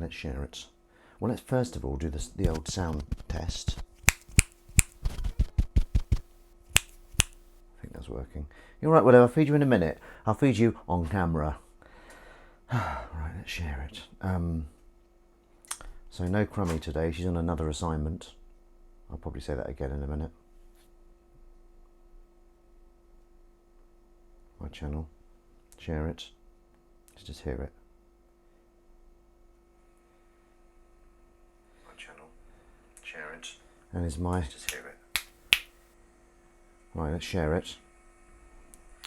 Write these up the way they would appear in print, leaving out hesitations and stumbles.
let's share it. Well, let's first of all do the old sound test. I think that's working. You're right, whatever, I'll feed you in a minute. I'll feed you on camera. Right, let's share it. So no Crummy today, she's on another assignment. I'll probably say that again in a minute. My channel, share it, let's just hear it. My channel, share it. And is my, just hear it. Right, let's share it.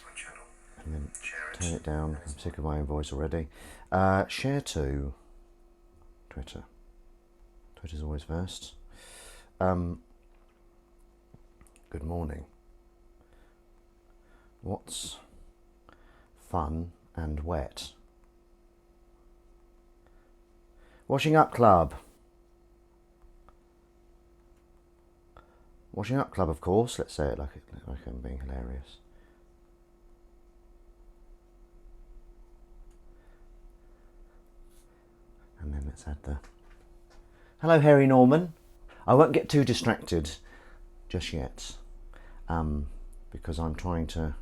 My channel, and then share it. Turn it down, I'm sick of my own voice already. Share to Twitter. Twitter's always first. Good morning. What's fun and wet? Washing Up Club. Washing Up Club, of course. Let's say it like I'm being hilarious. And then let's add the... Hello, Harry Norman. I won't get too distracted just yet, because I'm trying to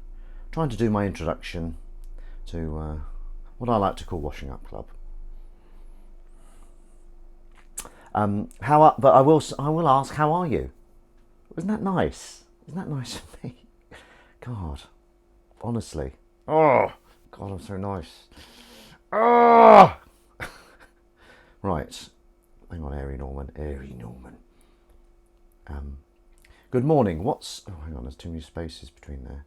do my introduction to what I like to call Washing Up Club. But I will ask, how are you? Isn't that nice? Isn't that nice of me? God, honestly. Oh, God, I'm so nice. Oh! Right. Hang on, Airy Norman. Good morning. Oh, hang on, there's too many spaces between there.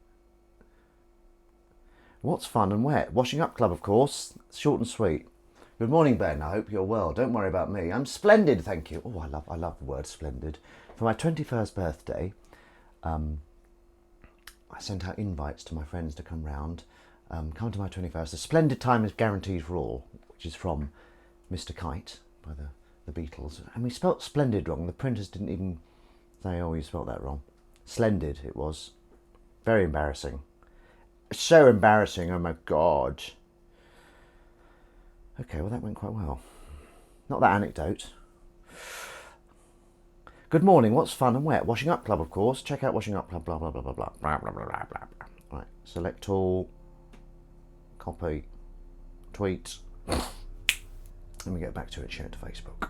What's fun and wet? Washing Up Club, of course. Short and sweet. Good morning, Ben. I hope you're well. Don't worry about me. I'm splendid, thank you. Oh, I love the word splendid. For my 21st birthday, I sent out invites to my friends to come round. Come to my 21st. A splendid time is guaranteed for all, which is from Mr. Kite by the Beatles. And we spelt splendid wrong. The printers didn't even say, oh, you spelt that wrong. Splendid it was. Very embarrassing. So embarrassing, oh my God. Okay, well that went quite well. Not that anecdote. Good morning, what's fun and wet? Washing Up Club, of course. Check out Washing Up Club, blah, blah, blah, blah, blah, blah, blah, blah, blah, blah. Right, select all, copy, tweet. Let me get back to it, share to Facebook.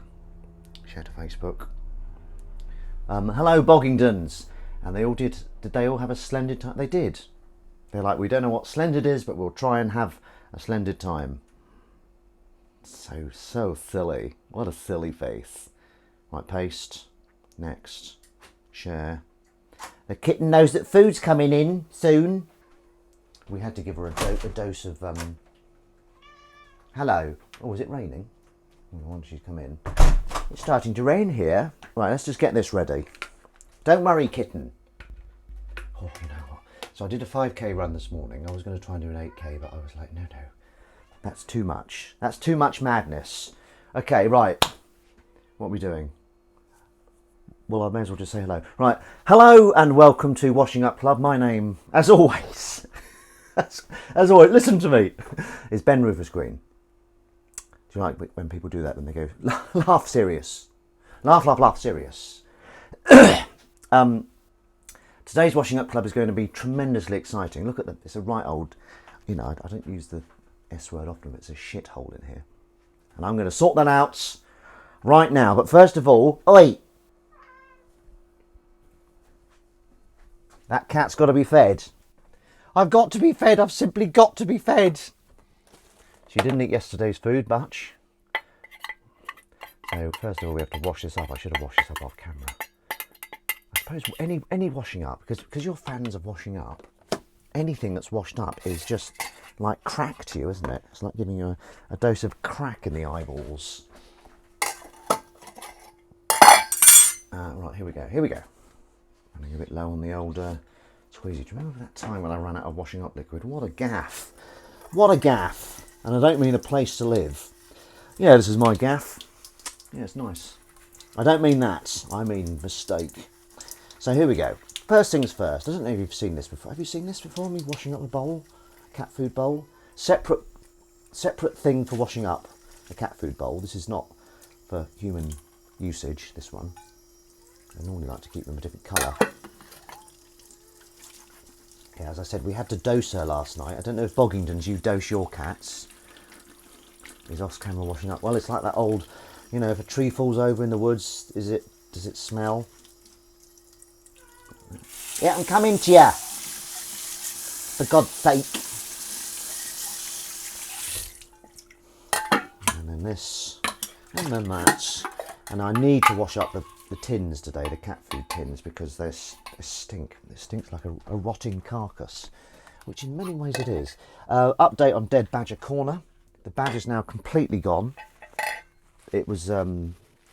Share to Facebook. Hello, Boggingdons. And they all did they all have a splendid time? They did. They're like, we don't know what splendid is, but we'll try and have a splendid time. So silly. What a silly face. Right, paste. Next. Share. The kitten knows that food's coming in soon. We had to give her a dose of... Hello. Oh, is it raining? Once she's come in. It's starting to rain here. Right, let's just get this ready. Don't worry, kitten. Oh, you know what? So I did a 5k run this morning. I was going to try and do an 8k, but I was like, no. That's too much. That's too much madness. Okay, right. What are we doing? Well, I may as well just say hello. Right. Hello and welcome to Washing Up Club. My name, as always, as always, listen to me, is Ben Rufus Green. Do you like when people do that, when they go, laugh serious? Laugh serious. Today's Washing Up Club is going to be tremendously exciting. Look at that. It's a right old, I don't use the S word often, but it's a shithole in here. And I'm going to sort that out right now. But first of all, oi! That cat's got to be fed. I've got to be fed. I've simply got to be fed. She didn't eat yesterday's food much. So first of all, we have to wash this up. I should have washed this up off camera. I suppose any washing up, because you're fans of washing up, anything that's washed up is just like crack to you, isn't it? It's like giving you a dose of crack in the eyeballs. Right, here we go. Running a bit low on the old squeezy. Do you remember that time when I ran out of washing up liquid? What a gaff. What a gaff. And I don't mean a place to live. Yeah, this is my gaff. Yeah, it's nice. I don't mean that. I mean mistake. So here we go. First things first. I don't know if you've seen this before. Have you seen this before? Me washing up a bowl? Cat food bowl? Separate thing for washing up. a cat food bowl. This is not for human usage, this one. I normally like to keep them a different colour. Yeah, as I said, we had to dose her last night. I don't know if Boggingtons, you dose your cats. He's off camera washing up. Well, it's like that old, you know, if a tree falls over in the woods, does it smell? Yeah, I'm coming to you. For God's sake. And then this, and then that. And I need to wash up the tins today, the cat food tins, because they stink. It stinks like a rotting carcass, which in many ways it is. Update on Dead Badger Corner. The badger's now completely gone. It was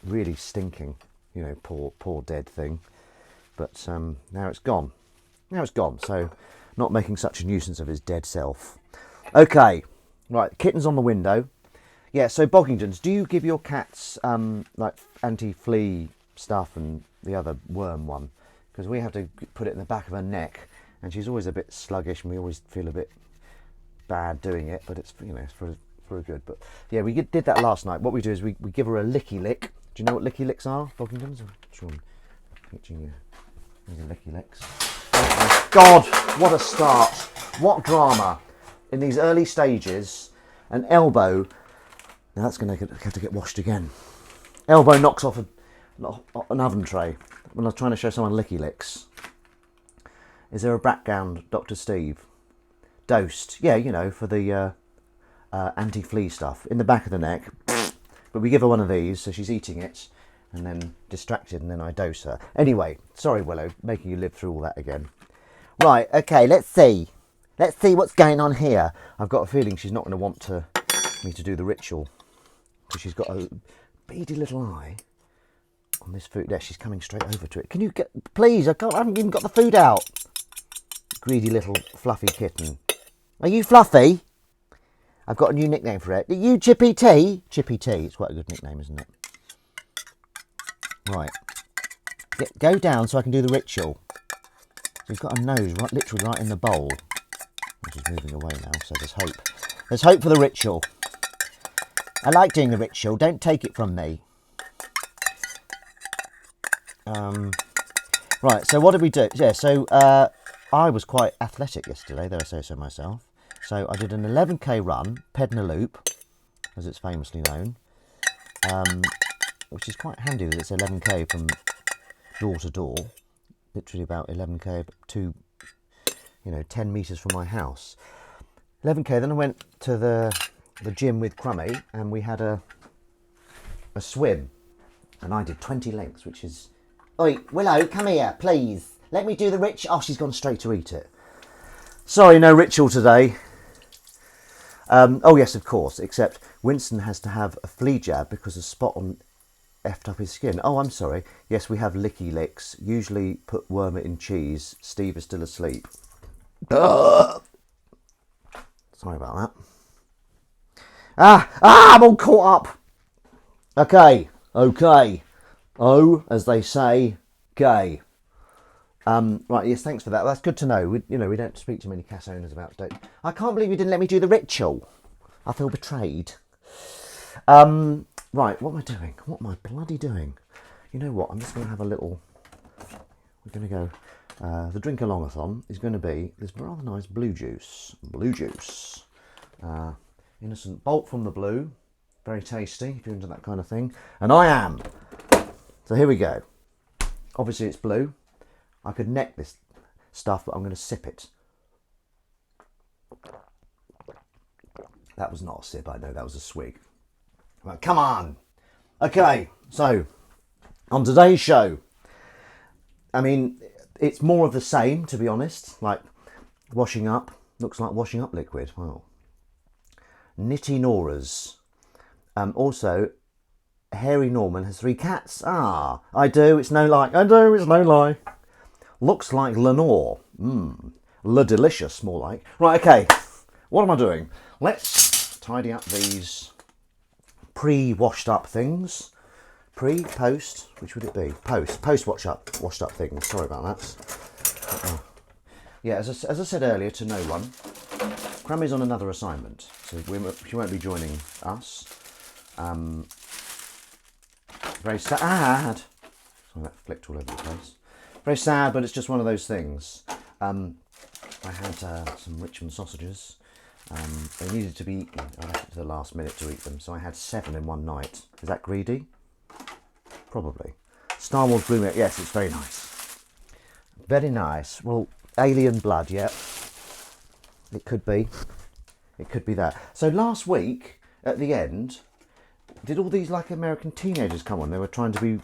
really stinking, you know, poor dead thing. But now it's gone. Now it's gone, so not making such a nuisance of his dead self. Okay, right, kitten's on the window. Yeah, so Boggingtons, do you give your cats like anti-flea stuff and the other worm one? Because we have to put it in the back of her neck, and she's always a bit sluggish, and we always feel a bit bad doing it, but it's, you know, it's for a good. But yeah, we did that last night. What we do is we give her a licky lick. Do you know what licky licks are, Boggingtons? I'm sure I'm teaching you. These are licky licks. Oh my God, what a start. What drama. In these early stages, an elbow, now that's going to have to get washed again. Elbow knocks off an oven tray when I was trying to show someone licky licks. Is there a background, Dr. Steve? Dosed. Yeah, you know, for the anti-flea stuff. In the back of the neck. But we give her one of these, so she's eating it, and then distracted, and then I dose her. Anyway, sorry, Willow, making you live through all that again. Right, okay, let's see. Let's see what's going on here. I've got a feeling she's not going to want me to do the ritual, because she's got a beady little eye on this food. There, she's coming straight over to it. Can you get, please? I haven't even got the food out. Greedy little fluffy kitten. Are you Fluffy? I've got a new nickname for it. Are you Chippy T? Chippy T. It's quite a good nickname, isn't it? Right. Go down so I can do the ritual. She's got a nose literally right in the bowl. She's moving away now, so there's hope. There's hope for the ritual. I like doing the ritual. Don't take it from me. Right, so what did we do? Yeah, so I was quite athletic yesterday, though I say so myself. So I did an 11k run, Pedna Loop, as it's famously known, which is quite handy that it's 11k from door to door, literally about 11k to, 10 metres from my house. 11k, then I went to the gym with Crummy, and we had a swim, and I did 20 lengths, which is... Oi, Willow, come here, please. Let me do the ritual. Oh, she's gone straight to eat it. Sorry, no ritual today. Oh, yes, of course, except Winston has to have a flea jab because a spot on effed up his skin. Oh, I'm sorry. Yes, we have licky licks. Usually put worm in cheese. Steve is still asleep. Sorry about that. I'm all caught up. Okay. Oh, as they say, gay. Right, yes, thanks for that. That's good to know. We don't speak to many cat owners about it. I can't believe you didn't let me do the ritual. I feel betrayed. Right, what am I doing? What am I bloody doing? You know what? I'm just going to have a little... We're going to go... the drink-along-a-thon is going to be this rather nice blue juice. Blue juice. Innocent Bolt from the blue. Very tasty, if you're into that kind of thing. And I am. So here we go. Obviously, it's blue. I could neck this stuff, but I'm going to sip it. That was not a sip, I know, that was a swig. Right, come on. Okay, so on today's show, I mean, it's more of the same, to be honest. Like washing up, looks like washing up liquid. Wow. Nitty Nora's. Also, Hairy Norman has 3 cats. I do, it's no lie. I do, it's no lie. Looks like Lenore. Le Delicious, more like. Right, okay. What am I doing? Let's tidy up these pre-washed up things. Post, which would it be? Post washed up things. Sorry about that. Yeah, as I said earlier to no one, Crammy's on another assignment, so she won't be joining us. Very sad. Sorry, that flicked all over the place. Very sad, but it's just one of those things. I had some Richmond sausages. They needed to be eaten. I left it to the last minute to eat them, so I had 7 in one night. Is that greedy? Probably. Star Wars Blue Milk. Yes, it's very nice. Very nice. Well, alien blood, yeah. It could be. It could be that. So last week, at the end, did all these like American teenagers come on? They were trying to be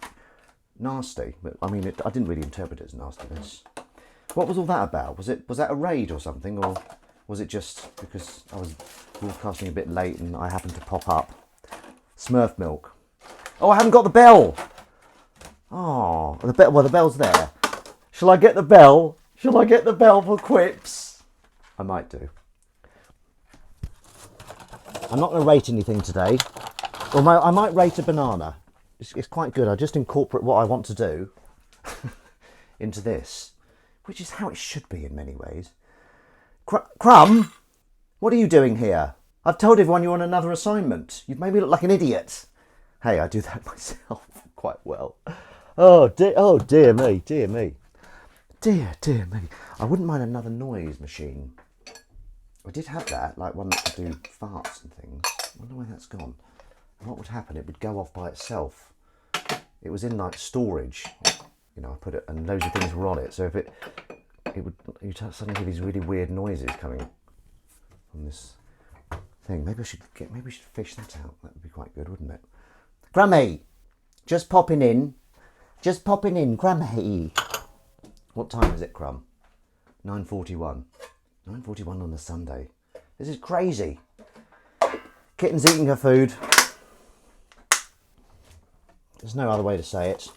nasty. But I mean, I didn't really interpret it as nastiness. What was all that about? Was that a raid or something, or was it just because I was broadcasting a bit late and I happened to pop up? Smurf milk. Oh, I haven't got the bell. Oh, the bell's there. Shall I get the bell? Shall I get the bell for quips? I might do. I'm not going to rate anything today. Or I might rate a banana. It's quite good. I just incorporate what I want to do into this, which is how it should be in many ways. Crumb, what are you doing here? I've told everyone you're on another assignment. You've made me look like an idiot. Hey, I do that myself quite well. Oh dear me, dear me. Dear me. I wouldn't mind another noise machine. I did have that, like one that could do farts and things. I wonder where that's gone. And what would happen? It would go off by itself. It was in like storage. You know, I put it, and loads of things were on it. So if it would, you'd suddenly hear these really weird noises coming from this thing. Maybe we should fish that out. That would be quite good, wouldn't it? Grummy, just popping in, Grummy. What time is it, Crumb? 9:41. 9:41 on a Sunday. This is crazy. Kitten's eating her food. There's no other way to say it.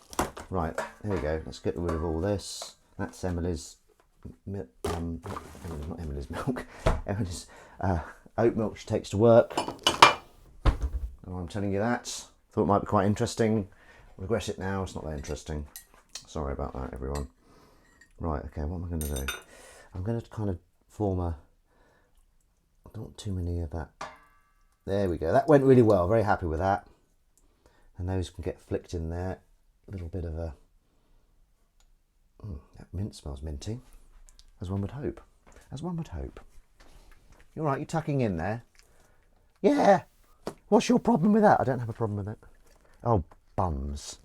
Right, here we go. Let's get rid of all this. That's Emily's, not Emily's milk. Emily's oat milk she takes to work. Oh, I'm telling you that. Thought it might be quite interesting. Regret it now. It's not that interesting. Sorry about that, everyone. Right, okay, what am I going to do? I'm going to kind of form a... I don't want too many of that. There we go. That went really well. Very happy with that. And those can get flicked in there. A little bit of a... that mint smells minty. As one would hope. As one would hope. You're right, you tucking in there? Yeah. What's your problem with that? I don't have a problem with it. Oh, bums.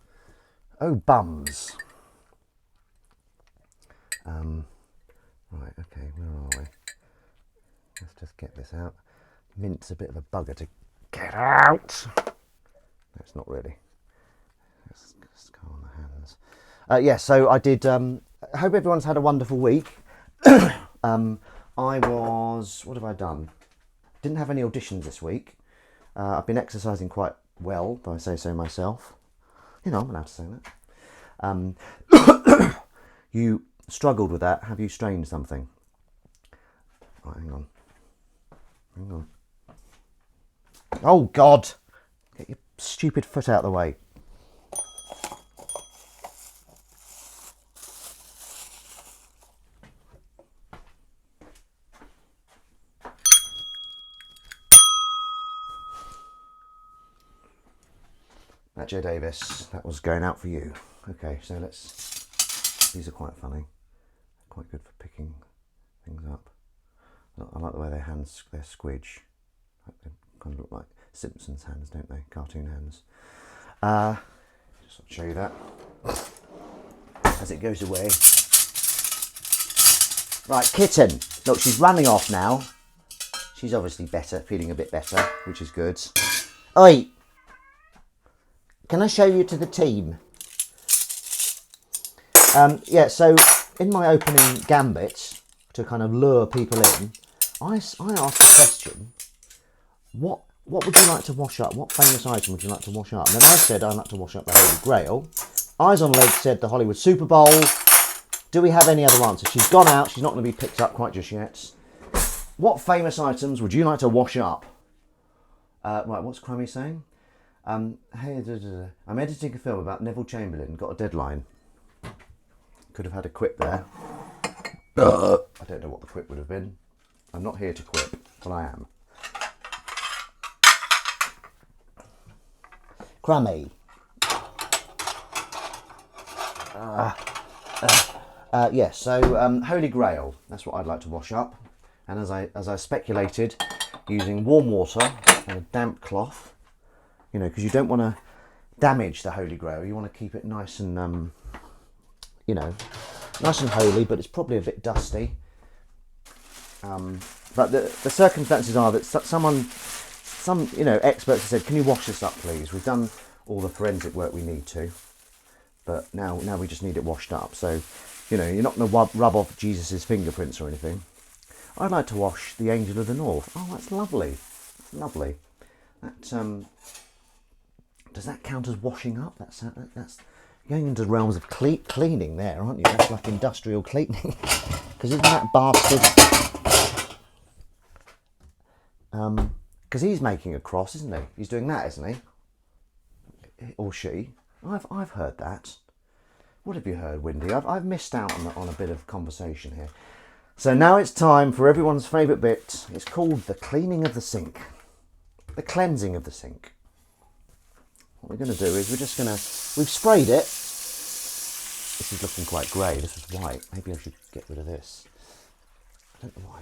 Oh, bums. Right, okay, where are we? Let's just get this out. Mint's a bit of a bugger to get out. No, it's not really. Let's go on the hands. Yeah, so I did, I hope everyone's had a wonderful week. I was, what have I done? Didn't have any auditions this week. I've been exercising quite well, if I say so myself. You know, I'm allowed to say that. You struggled with that. Have you strained something? Right, hang on. Hang on. Oh, God! Get your stupid foot out of the way. That Joe Davis, that was going out for you. Okay, so let's... These are quite funny. Quite good for picking things up. I like the way their hands, they're squidge. They kind of look like Simpsons hands, don't they? Cartoon hands. Just sort of show you that as it goes away. Right, Kitten. Look, she's running off now. She's obviously better, feeling a bit better, which is good. Oi! Can I show you to the team? Yeah, so in my opening gambit, to kind of lure people in, I asked the question, what would you like to wash up? What famous item would you like to wash up? And then I said I'd like to wash up the Holy Grail. Eyes on Legs said the Hollywood Super Bowl. Do we have any other answers? She's gone out. She's not going to be picked up quite just yet. What famous items would you like to wash up? Right, what's Crummy saying? Hey, I'm editing a film about Neville Chamberlain. Got a deadline. Could have had a quip there. I don't know what the quip would have been. I'm not here to quip, but I am. crummy. Yes, so Holy Grail, that's what I'd like to wash up. And as I speculated, using warm water and a damp cloth, you know, because you don't want to damage the Holy Grail. You want to keep it nice and, you know, nice and holy, but it's probably a bit dusty. But the circumstances are that some you know, experts have said, can you wash this up, please? We've done all the forensic work we need to, but now we just need it washed up. So, you know, you're not going to rub off Jesus's fingerprints or anything. I'd like to wash the Angel of the North. Oh, that's lovely. That's lovely. That does that count as washing up? That's going into the realms of cleaning there, aren't you? That's like industrial cleaning. Because isn't that bastard? Because he's making a cross, isn't he? He's doing that, isn't he? Or she. I've heard that. What have you heard, Windy? I've missed out on a bit of conversation here. So now it's time for everyone's favourite bit. It's called the cleaning of the sink. The cleansing of the sink. What we're going to do is we've sprayed it. This is looking quite grey. This was white. Maybe I should get rid of this. I don't know why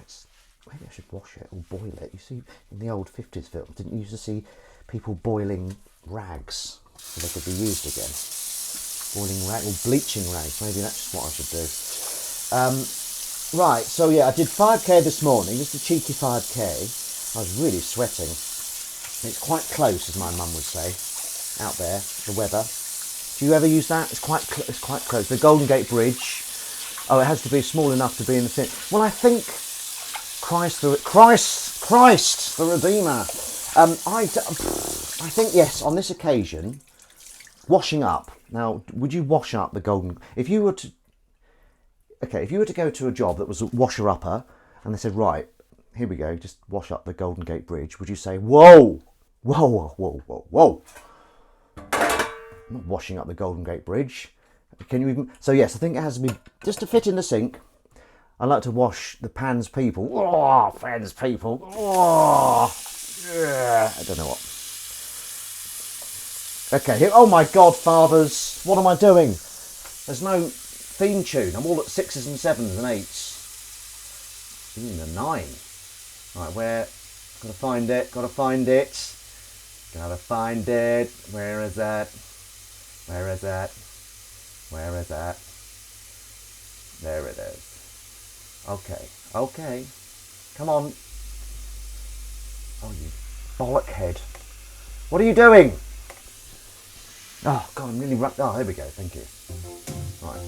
maybe I should wash it or boil it. You see, in the old 50s films, didn't you used to see people boiling rags so they could be used again? Boiling rag or bleaching rags. Maybe that's just what I should do. Right, so yeah, I did 5k this morning, just a cheeky 5k. I was really sweating. It's quite close, as my mum would say, out there, the weather. Do you ever use that? It's quite close. The Golden Gate Bridge. Oh, it has to be small enough to be in the thing. Well, I think Christ the Redeemer. I think yes. On this occasion, washing up. Now, would you wash up the Golden? If you were to go to a job that was a washer-upper, and they said, right, here we go, just wash up the Golden Gate Bridge, would you say, whoa, whoa, whoa, whoa, whoa, whoa? I'm not washing up the Golden Gate Bridge. Can you even? So yes, I think it has to be, just to fit in the sink, I like to wash the Pans people. Oh, Pans people. Oh, yeah. I don't know what. Okay, here, oh my God, fathers, what am I doing? There's no theme tune. I'm all at 6s and 7s and 8s. Even a 9. Right, where? Gotta find it. Gotta find it. Gotta find it. Where is that? Where is that? Where is that? There it is. Okay. Okay. Come on. Oh, you bollockhead. What are you doing? Oh, God, I'm really... Oh, there we go. Thank you. Right.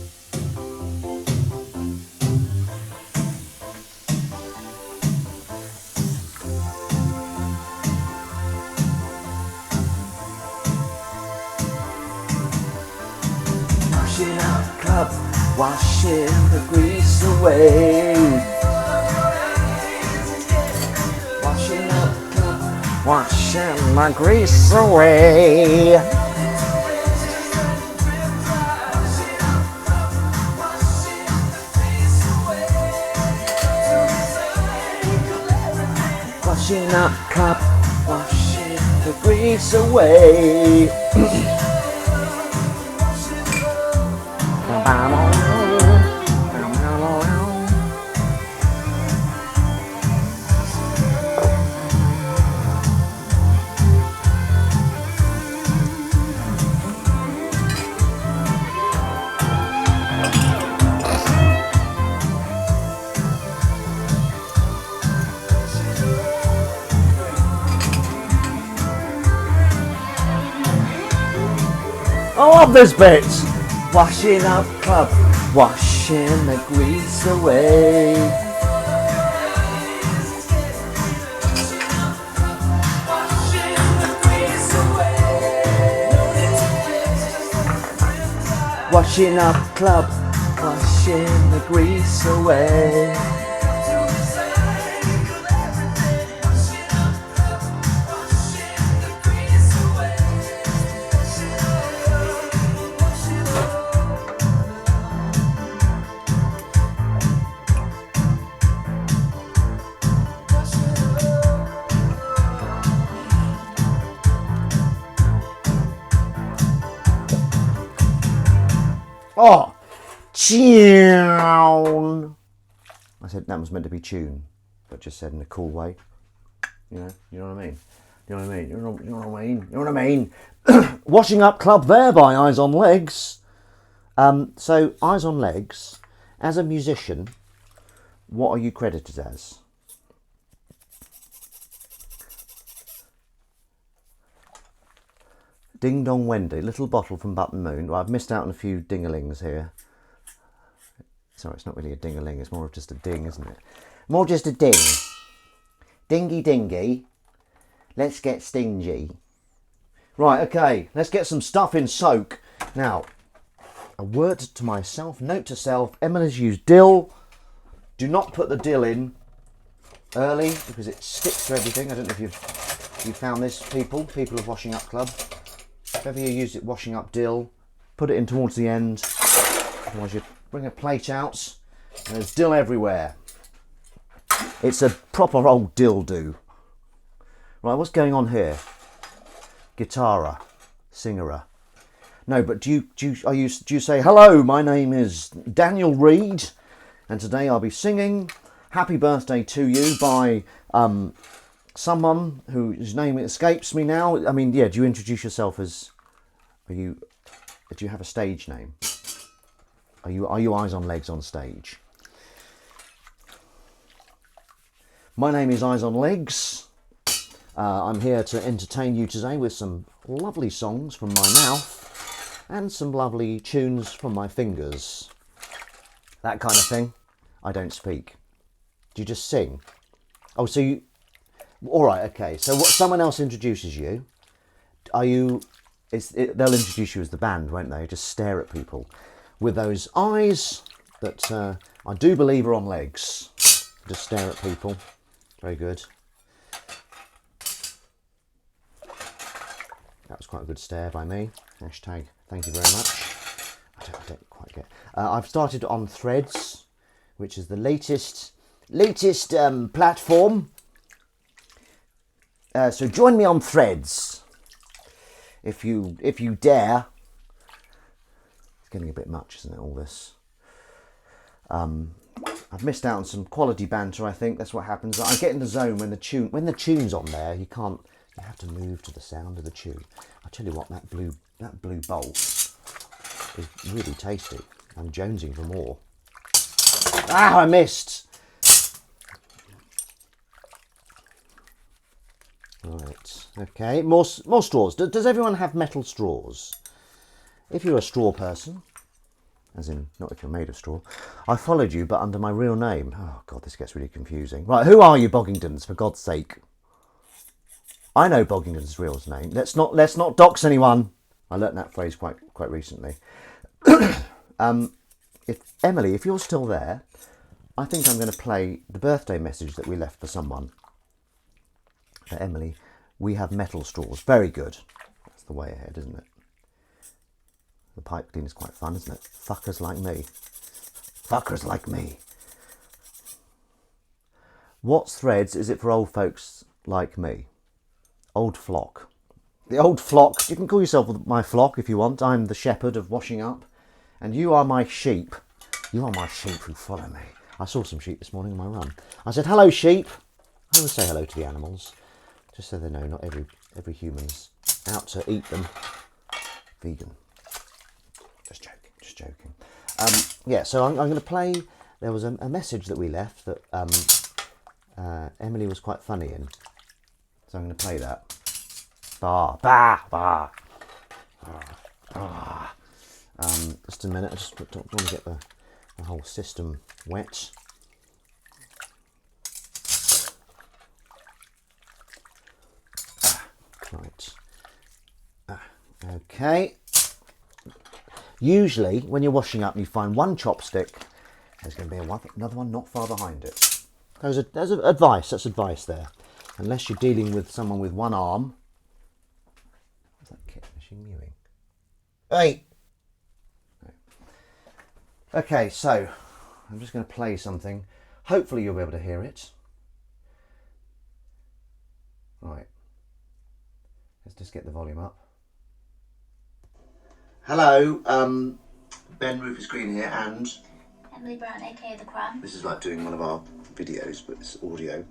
Washing out the club, washing the grease away. Washing out the club, washing my grease away. Washing out the cup, washing the grease away. I love this bit. Washing up club, washing the grease away. Washing up club, washing the grease away. Oh, tune. I said that was meant to be tune, but just said in a cool way. You know what I mean? You know what I mean? You know what I mean? You know what I mean? Washing Up Club there by Eyes on Legs. So, Eyes on Legs, as a musician, what are you credited as? Ding Dong Wendy, Little Bottle from Button Moon. Well, I've missed out on a few ding-a-lings here. Sorry, it's not really a ding-a-ling, it's more of just a ding, isn't it? More just a ding. Dingy dingy. Let's get stingy. Right, okay, let's get some stuff in soak. Now, a word to myself, note to self, Emily's used dill. Do not put the dill in early because it sticks to everything. I don't know if you found this, people of Washing Up Club. If ever you used it washing up dill, put it in towards the end. Otherwise you bring a plate out and there's dill everywhere. It's a proper old dill-do. Right, what's going on here? Guitara, singerer. No, but do you say, hello, my name is Daniel Reed, and today I'll be singing Happy Birthday to You by someone whose name escapes me now. I mean, yeah, do you introduce yourself as, do you have a stage name? Are you Eyes on Legs on stage? My name is Eyes on Legs. I'm here to entertain you today with some lovely songs from my mouth and some lovely tunes from my fingers. That kind of thing. I don't speak. Do you just sing? Oh, so you... All right, okay. So what? Someone else introduces you. Are you... they'll introduce you as the band, won't they? Just stare at people with those eyes that I do believe are on legs. Just stare at people. Very good. That was quite a good stare by me. Hashtag thank you very much. I don't quite get... I've started on Threads, which is the latest platform. So join me on Threads, if you dare. It's getting a bit much, isn't it, all this? I've missed out on some quality banter, I think. That's what happens. I get in the zone when the tune's on there. You have to move to the sound of the tune. I tell you what, that blue bolt is really tasty. I'm jonesing for more. Ah, I missed. Right. Okay. More straws. Does everyone have metal straws? If you're a straw person, as in not if you're made of straw, I followed you, but under my real name. Oh God, this gets really confusing. Right, who are you, Boggingtons? For God's sake. I know Boggington's real name. Let's not dox anyone. I learnt that phrase quite recently. If you're still there, I think I'm going to play the birthday message that we left for someone. For Emily, we have metal straws. Very good. That's the way ahead, isn't it? The pipe clean is quite fun, isn't it? Fuckers like me. Fuckers like me. What's Threads? Is it for old folks like me? Old flock. The old flock. You can call yourself my flock if you want. I'm the shepherd of Washing Up. And you are my sheep. You are my sheep who follow me. I saw some sheep this morning on my run. I said, hello, sheep. I always say hello to the animals. Just so they know not every human's out to eat them. Vegan. Just joking. Yeah, so I'm going to play... There was a message that we left that Emily was quite funny in. So I'm going to play that. Bah, bah, bah. Just a minute, I just don't want to get the whole system wet. Right. Okay. Usually, when you're washing up and you find one chopstick, there's going to be another one not far behind it. There's advice. That's advice there. Unless you're dealing with someone with one arm. What's that kitten? Is she mewing? Hey! Okay, so I'm just going to play something. Hopefully you'll be able to hear it. Right. Let's just get the volume up. Hello. Ben Rufus Green here, and Emily Brown, aka The Crown. this is like doing one of our videos, but it's audio.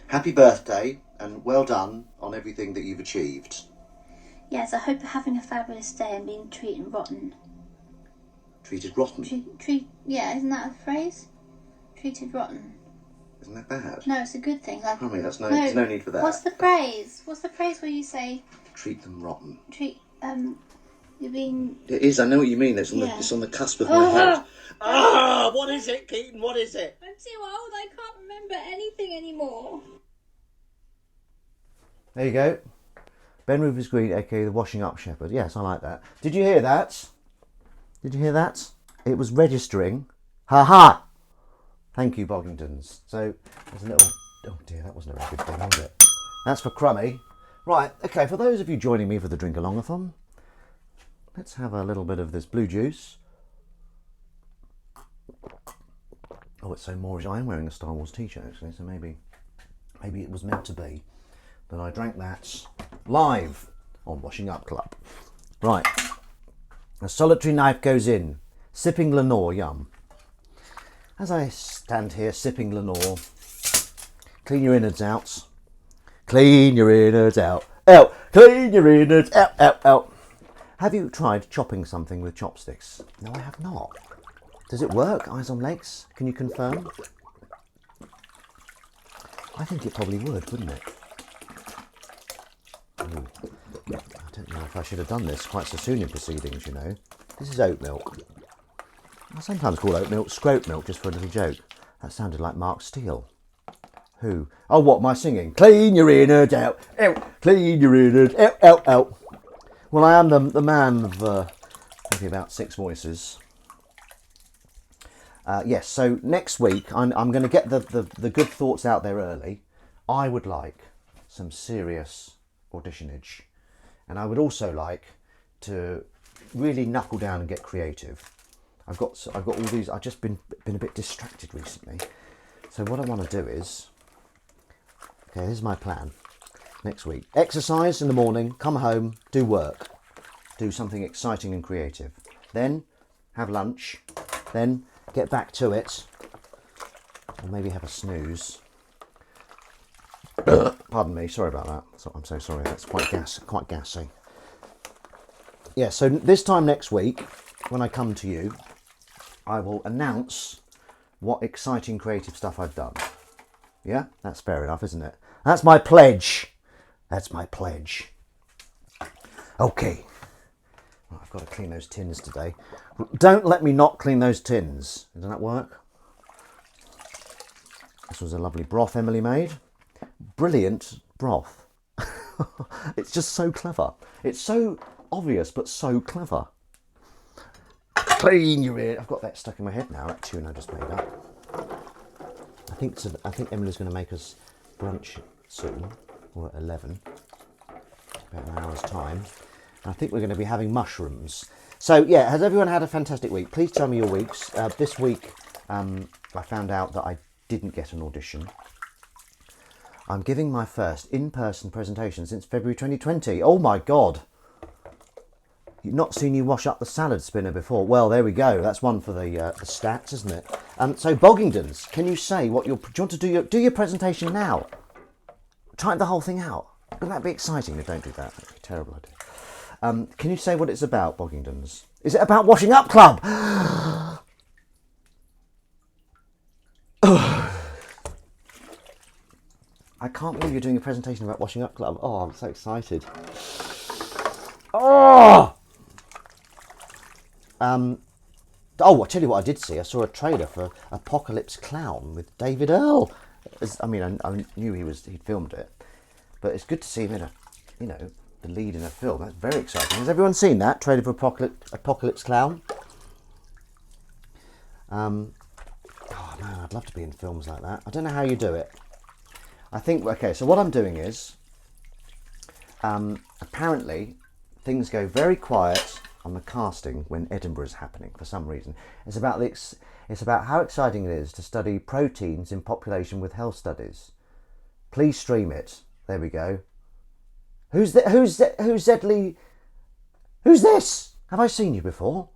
Happy birthday, and well done on everything that you've achieved. Yes, I hope you're having a fabulous day and being treated rotten. Treated rotten? Yeah, isn't that a phrase? Treated rotten. Isn't that bad? No, it's a good thing. Like, I mean, there's no need for that. What's the phrase? What's the phrase where you say... Treat them rotten. You're being... It is, I know what you mean. It's on the cusp of my head. What is it, Keaton? What is it? I'm too old, I can't remember anything anymore. There you go. Ben Rufus Green, aka the Washing Up Shepherd. Yes, I like that. Did you hear that? Did you hear that? It was registering. Ha ha! Thank you, Boggingtons. So, there's a little... Oh dear, that wasn't a very good thing, was it? That's for Crummy. Right, okay, for those of you joining me for the drink-along-a-thon, let's have a little bit of this blue juice. Oh, it's so Moorish. I am wearing a Star Wars t-shirt, actually, so maybe it was meant to be that I drank that live on Washing Up Club. Right. A solitary knife goes in. Sipping Lenore, yum. As I stand here sipping Lenore, clean your innards out. Clean your innards out. Out. Clean your innards out, out, out. Have you tried chopping something with chopsticks? No, I have not. Does it work? Eyes on legs? Can you confirm? I think it probably would, wouldn't it? Ooh. I don't know if I should have done this quite so soon in proceedings, you know. This is oat milk. I sometimes call oat milk scrote milk just for a little joke. That sounded like Mark Steele. Who? Oh, what am I singing? Clean your innards out, out. Clean your innards out, out, out. Well, I am the man of maybe about 6 voices. Yes, so next week I'm going to get the good thoughts out there early. I would like some serious auditionage, and I would also like to really knuckle down and get creative. I've got all these. I've just been a bit distracted recently, so what I want to do is, okay, here's my plan. Next week, exercise in the morning, come home, do work, do something exciting and creative, then have lunch, then get back to it, or maybe have a snooze. Pardon me, sorry about that. I'm so sorry, that's quite gassy. Yeah, so this time next week, when I come to you, I will announce what exciting creative stuff I've done. Yeah, that's fair enough, isn't it? That's my pledge. That's my pledge. Okay. Right, I've got to clean those tins today. Don't let me not clean those tins. Doesn't that work? This was a lovely broth Emily made. Brilliant broth. It's just so clever. It's so obvious, but so clever. Clean your ear. I've got that stuck in my head now, that tune I just made up. I think Emily's going to make us brunch soon, or at 11, about an hour's time. And I think we're going to be having mushrooms. So yeah, has everyone had a fantastic week? Please tell me your weeks. This week I found out that I didn't get an audition. I'm giving my first in-person presentation since February 2020. Oh my God. You've not seen you wash up the salad spinner before. Well, there we go. That's one for the stats, isn't it? So Boggingtons, can you say what do you want to do your presentation now? Try the whole thing out. Wouldn't that be exciting? Don't do that. That'd be a terrible idea. Can you say what it's about, Boggingtons? Is it about Washing Up Club? I can't believe you're doing a presentation about Washing Up Club. Oh, I'm so excited. Oh! I'll tell you what I did see. I saw a trailer for Apocalypse Clown with David Earl. I knew he'd filmed it, but it's good to see him in the lead in a film. That's very exciting. Has everyone seen that trailer for Apocalypse Clown? Oh man, I'd love to be in films like that. I don't know how you do it. I think, okay, so what I'm doing is, apparently things go very quiet on the casting when Edinburgh is happening for some reason. It's about how exciting it is to study proteins in population with health studies. Please stream it. There we go. Who's Zedley? Who's this? Have I seen you before?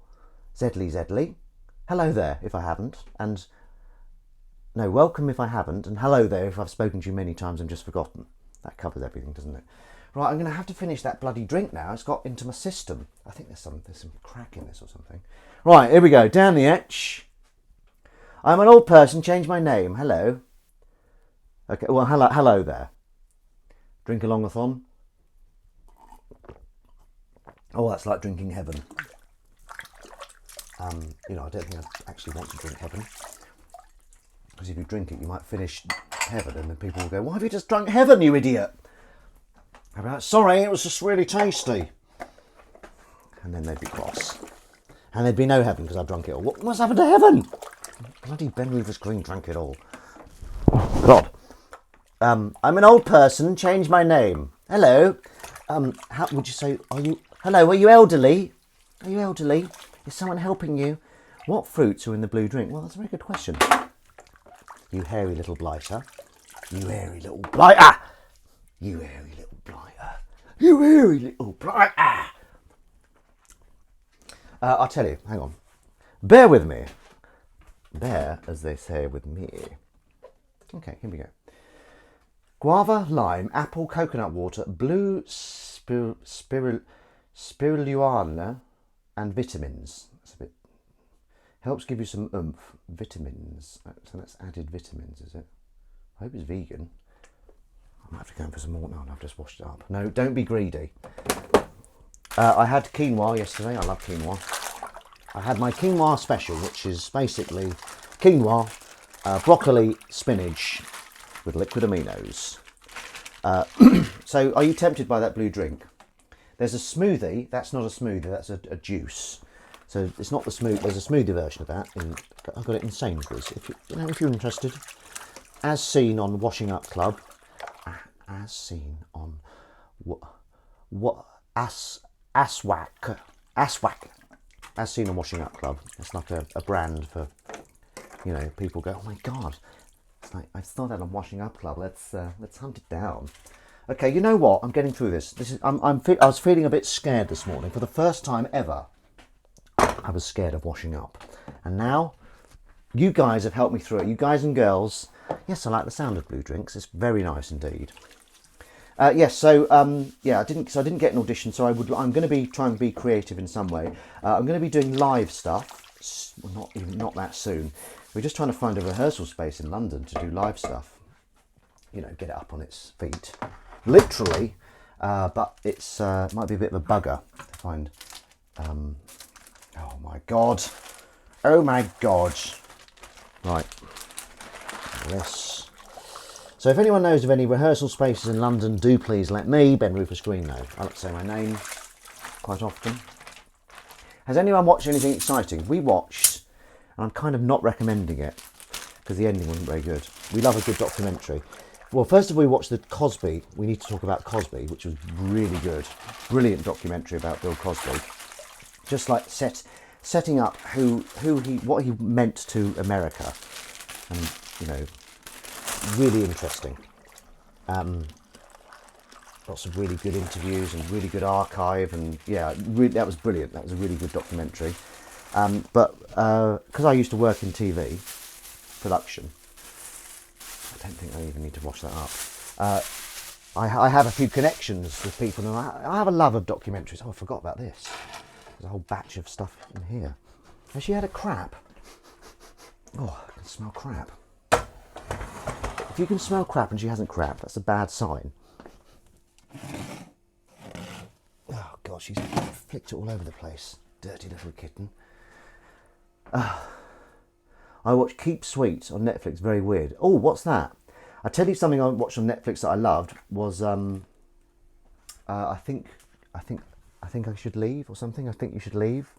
Zedley. Hello there, if I haven't. And no, welcome if I haven't. And hello there if I've spoken to you many times and just forgotten. That covers everything, doesn't it? Right, I'm going to have to finish that bloody drink now. It's got into my system. I think there's some crack in this or something. Right, here we go. Down the etch. I'm an old person. Change my name. Hello. Okay, well, hello there. Drink along-a-thon. Oh, that's like drinking heaven. I don't think I actually want to drink heaven. Because if you drink it, you might finish heaven and then people will go, why have you just drunk heaven, you idiot? I'll be like, sorry, it was just really tasty. And then they'd be cross. And there'd be no heaven because I've drunk it all. What's happened to heaven? Bloody Ben Rufus Green drank it all. God. I'm an old person, change my name. Hello. How would you say, hello, are you elderly? Are you elderly? Is someone helping you? What fruits are in the blue drink? Well, that's a very good question. You hairy little blighter. You hairy little blighter. You hairy little blighter. You hairy little blighter. I'll tell you, hang on. Bear with me. Bear, as they say, with me. Okay, here we go. Guava, lime, apple, coconut water, blue spirulina, and vitamins. That's a bit. Helps give you some oomph. Vitamins. So that's added vitamins, is it? I hope it's vegan. I might have to go in for some more now. I've just washed it up. No, don't be greedy. I had quinoa yesterday. I love quinoa. I had my quinoa special, which is basically quinoa, broccoli, spinach with liquid aminos. So are you tempted by that blue drink? There's a smoothie. That's not a smoothie. That's a juice. So it's not the smooth. There's a smoothie version of that. I've got it in Sainsbury's. If you're interested, as seen on Washing Up Club, as seen on Aswak, as seen on Washing Up Club. It's like a brand for, people go, oh my god, it's like I saw that on Washing Up Club. Let's hunt it down. Okay, you know what? I'm getting through this. I was feeling a bit scared this morning for the first time ever. I was scared of washing up, and now you guys have helped me through it. You guys and girls. Yes, I like the sound of blue drinks. It's very nice indeed. Yes, so I didn't get an audition, so I'm going to be trying to be creative in some way. I'm going to be doing live stuff. Well, not that soon. We're just trying to find a rehearsal space in London to do live stuff. Get it up on its feet, literally. But it's might be a bit of a bugger to find. Oh my god! Oh my god! Right. This. So if anyone knows of any rehearsal spaces in London, do please let me, Ben Rufus Green, know. I like to say my name quite often. Has anyone watched anything exciting? We watched, and I'm kind of not recommending it because the ending wasn't very good. We love a good documentary. Well, first of all, we watched the Cosby. We need to talk about Cosby, which was really good. Brilliant documentary about Bill Cosby. Just like setting up what he meant to America, and really interesting. Lots of really good interviews and really good archive, and that was brilliant. That was a really good documentary. But because I used to work in TV production, I don't think I even need to wash that up. I have a few connections with people, and I have a love of documentaries. Oh, I forgot about this. There's a whole batch of stuff in here. Has she had a crap? Oh, I can smell crap. If you can smell crap and she hasn't crap, that's a bad sign. Oh God, she's flicked it all over the place. Dirty little kitten. I watched Keep Sweet on Netflix. Very weird. Oh, what's that? I tell you something I watched on Netflix that I loved was I think I should leave or something. I think you should leave.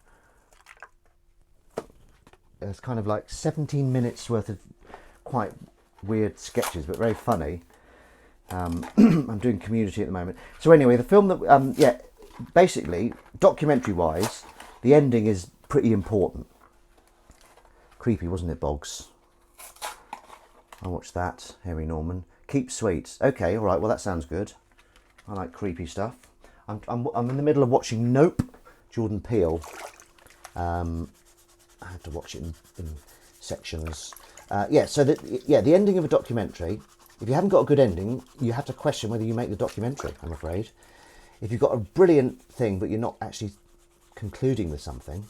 It's kind of like 17 minutes worth of quite weird sketches, but very funny. I'm doing Community at the moment. So anyway, the film that basically documentary-wise, the ending is pretty important. Creepy, wasn't it, Boggs? I watched that. Harry Norman. Keep Sweet. Okay, all right. Well, that sounds good. I like creepy stuff. I'm in the middle of watching Nope, Jordan Peele. have to watch it in sections. So the ending of a documentary, if you haven't got a good ending, you have to question whether you make the documentary, I'm afraid. If you've got a brilliant thing, but you're not actually concluding with something,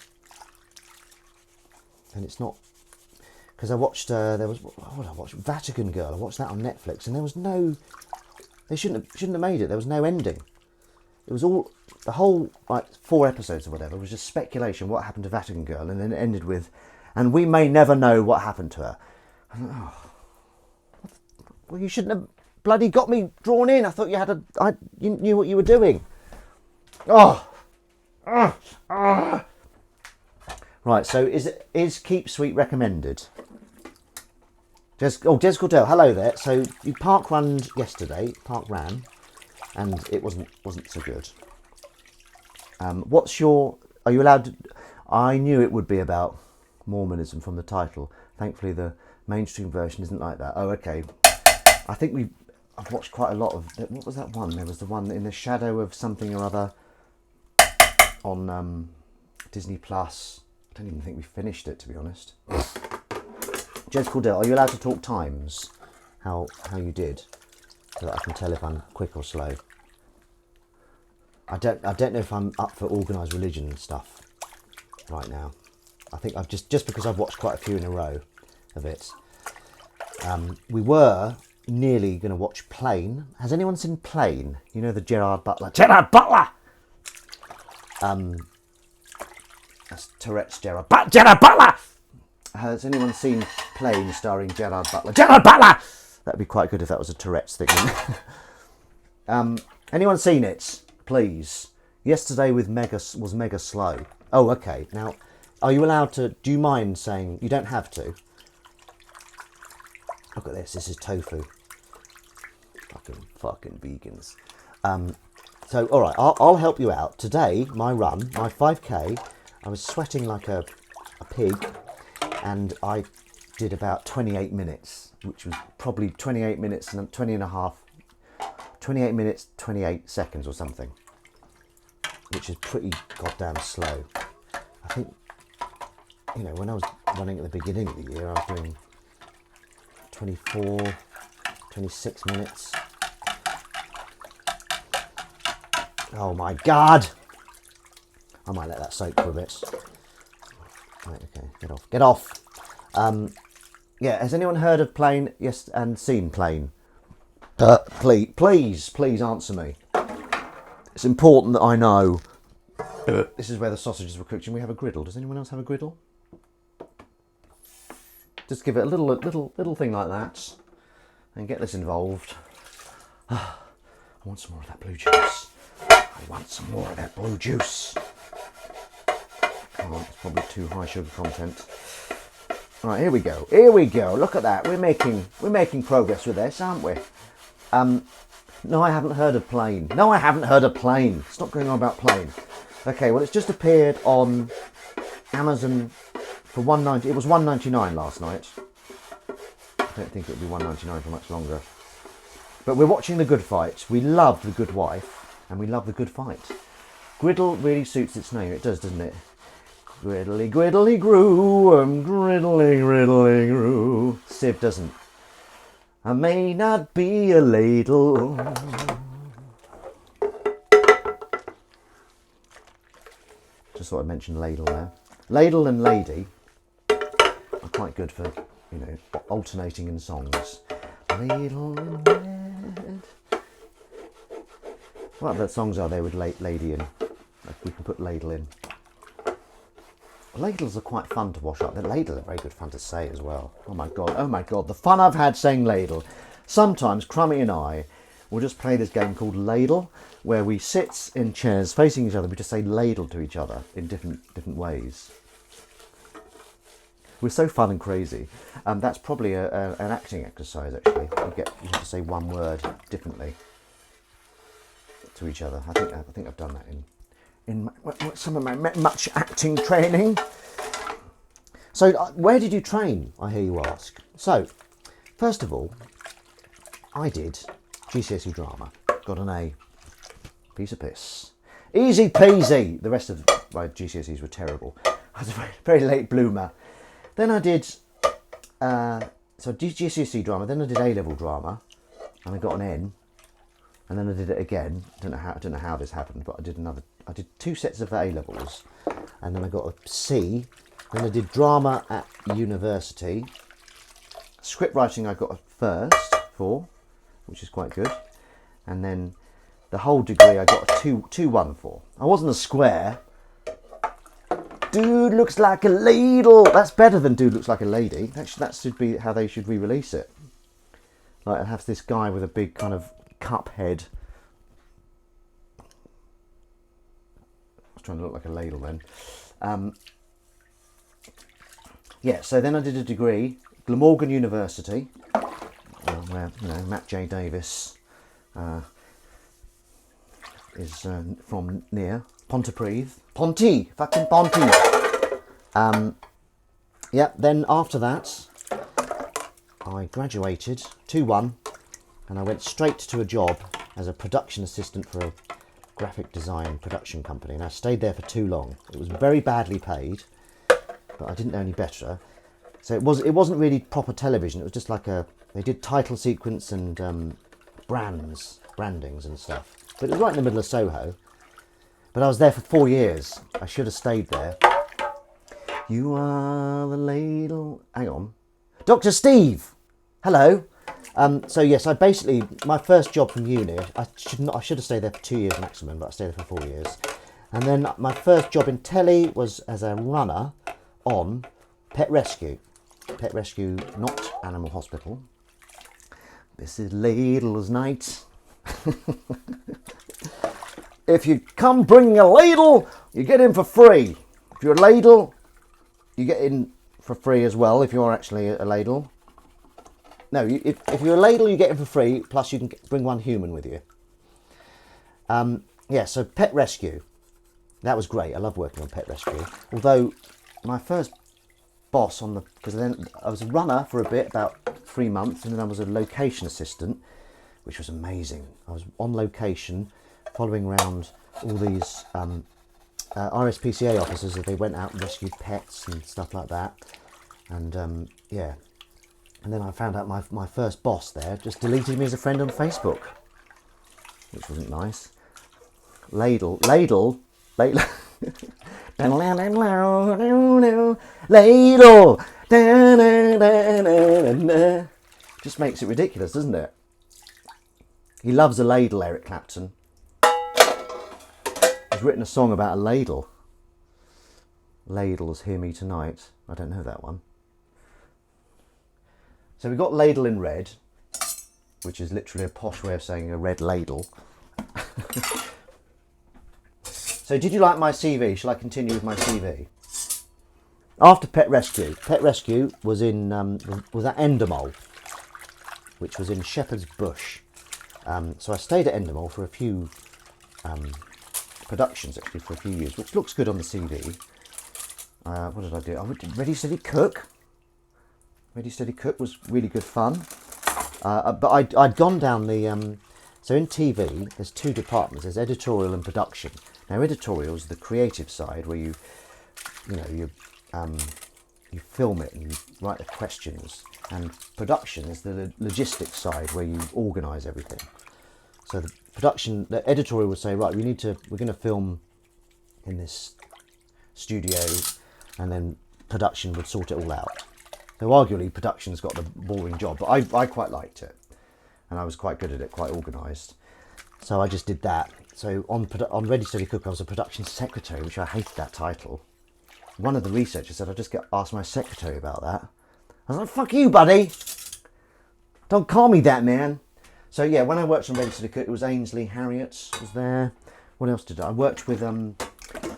then it's not. Because I watched, what did I watch? Vatican Girl. I watched that on Netflix, and there was no, they shouldn't have made it. There was no ending. It was all, the whole, like, 4 episodes or whatever, was just speculation, what happened to Vatican Girl, and then it ended with, and we may never know what happened to her. Well, you shouldn't have bloody got me drawn in. I thought you knew what you were doing. Right, so is Keep Sweet recommended? Jez Cordell, hello there. So you park ran yesterday, and it wasn't so good. Are you allowed to, I knew it would be about Mormonism from the title. Thankfully the mainstream version isn't like that. Oh, okay. I think I've watched quite a lot of, what was that one? There was the one In the Shadow of Something or Other on Disney Plus. I don't even think we finished it, to be honest. Jez Cordell, are you allowed to talk times? How you did, so that I can tell if I'm quick or slow. I don't know if I'm up for organised religion and stuff right now. I think I've just because I've watched quite a few in a row of it. We were nearly going to watch Plane. Has anyone seen Plane? You know, the Gerard Butler. Gerard Butler! That's Tourette's Gerard Butler! Has anyone seen Plane starring Gerard Butler? Gerard Butler! That'd be quite good if that was a Tourette's thing. Anyone seen it? Please. Yesterday was mega slow. Oh, okay. Now, are you allowed to? Do you mind saying? You don't have to. Look at this. This is tofu. Fucking vegans. So, all right. I'll help you out today. My run, my 5K. I was sweating like a pig, and I did about 28 minutes, which was probably 28 minutes and 28 minutes, 28 seconds or something, which is pretty goddamn slow. I think, you know, when I was running at the beginning of the year, I was doing 24, 26 minutes. Oh my God! I might let that soak for a bit. Right, okay, get off. Yeah, has anyone heard of Plane? Yes, and seen Plane? Please answer me. It's important that I know. This is where the sausages were cooked, and we have a griddle. Does anyone else have a griddle? Just give it a little thing like that, and get this involved. I want some more of that blue juice. Oh, it's probably too high sugar content. Right, here we go. Look at that. We're making progress with this, aren't we? No, I haven't heard of Plane. Stop going on about Plane. Okay, well, it's just appeared on Amazon for $1.90. It was $1.99 last night. I don't think it'll be $1.99 for much longer. But we're watching The Good Fight. We love The Good Wife, and we love The Good Fight. Griddle really suits its name. It does, doesn't it? Griddly, griddly, grew, griddly, griddly, grew. Civ doesn't. I may not be a ladle. Just thought I'd mention ladle there. Ladle and lady are quite good for, you know, alternating in songs. Ladle and red. What other songs are there with lady in? We can put ladle in. Ladles are quite fun to wash up. The ladle are very good fun to say as well. Oh my god, the fun I've had saying ladle. Sometimes Crummy and I will just play this game called Ladle, where we sit in chairs facing each other. We just say ladle to each other in different ways. We're so fun and crazy. That's probably an acting exercise, actually. You have to say one word differently to each other. I think I've done that in some of my much acting training. So, where did you train, I hear you ask? So, first of all, I did GCSE drama. Got an A. Piece of piss. Easy peasy. The rest of my GCSEs were terrible. I was a very late bloomer. Then I did, GCSE drama, then I did A-level drama, and I got an N, and then I did it again. I don't know how this happened, but I did 2 sets of A-levels, and then I got a C. Then I did drama at university. Script writing I got a first for, which is quite good, and then the whole degree I got a 2-1 for. I wasn't a square. Dude looks like a ladle. That's better than dude looks like a lady. That should be how they should re-release it. Like, it has this guy with a big kind of cup head. I was trying to look like a ladle then. Yeah, so then I did a degree, Glamorgan University, where Matt J. Davis is from near Pontypridd. Fucking Ponty. Yeah, then after that, I graduated 2-1, and I went straight to a job as a production assistant for a graphic design production company, and I stayed there for too long. It was very badly paid, but I didn't know any better. So it wasn't really proper television. It was just like they did title sequence and brandings and stuff. But it was right in the middle of Soho. But I was there for 4 years. I should have stayed there. You are the ladle. Hang on. Dr. Steve! Hello. So yes, my first job from uni, I should have stayed there for 2 years maximum, but I stayed there for 4 years. And then my first job in telly was as a runner on Pet Rescue. Pet Rescue, not Animal Hospital. This is Ladle's night. If you come bringing a ladle, you get in for free. If you're a ladle, you get in for free as well, if you're actually a ladle. No, if you're a ladle, you get in for free, plus you can bring one human with you. Yeah, so Pet Rescue. That was great. I love working on Pet Rescue. Although, my first boss because then I was a runner for a bit, about 3 months, and then I was a location assistant, which was amazing. I was on location, following around all these RSPCA officers as they went out and rescued pets and stuff like that. And yeah, and then I found out my first boss there just deleted me as a friend on Facebook, which wasn't nice. Ladle. Ladle. Just makes it ridiculous, doesn't it? He loves a ladle, Eric Clapton. He's written a song about a ladle. Ladles, Hear Me Tonight. I don't know that one. So we got ladle in red, which is literally a posh way of saying a red ladle. So did you like my CV? Shall I continue with my CV? After Pet Rescue was was at Endemol, which was in Shepherd's Bush. So I stayed at Endemol for a few productions, actually, for a few years, which looks good on the CV. What did I do? I did Ready Steady Cook. Ready Steady Cook was really good fun. But I'd gone down the... so in TV, there's 2 departments. There's editorial and production. Now, editorial is the creative side, where you film it and you write the questions. And production is the logistics side, where you organise everything. So the editorial would say, right, we're going to film in this studio, and then production would sort it all out. So arguably, production's got the boring job, but I quite liked it, and I was quite good at it, quite organised. So I just did that. So on Ready Steady Cook, I was a production secretary, which I hated that title. One of the researchers said, I just get asked my secretary about that. I was like, fuck you, buddy. Don't call me that, man. So yeah, when I worked on Ready Steady Cook, it was Ainsley Harriott was there. What else did I worked with? Do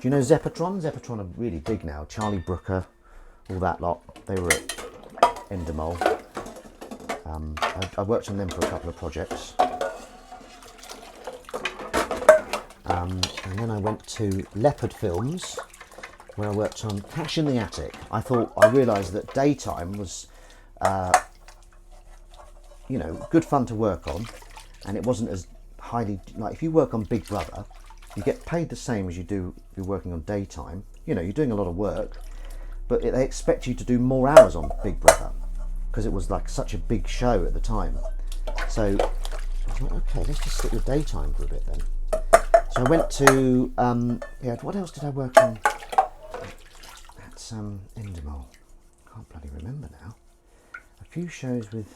you know Zeppotron? Zeppotron are really big now. Charlie Brooker, all that lot. They were at Endemol. I worked on them for a couple of projects. And then I went to Leopard Films, where I worked on Cash in the Attic. I realised that daytime was, good fun to work on, and it wasn't as highly, like if you work on Big Brother, you get paid the same as you do if you're working on daytime, you know, you're doing a lot of work, but they expect you to do more hours on Big Brother because it was like such a big show at the time. So I thought, okay, let's just stick with daytime for a bit then. So I went to, yeah, what else did I work on at Endemol? Can't bloody remember now. A few shows with,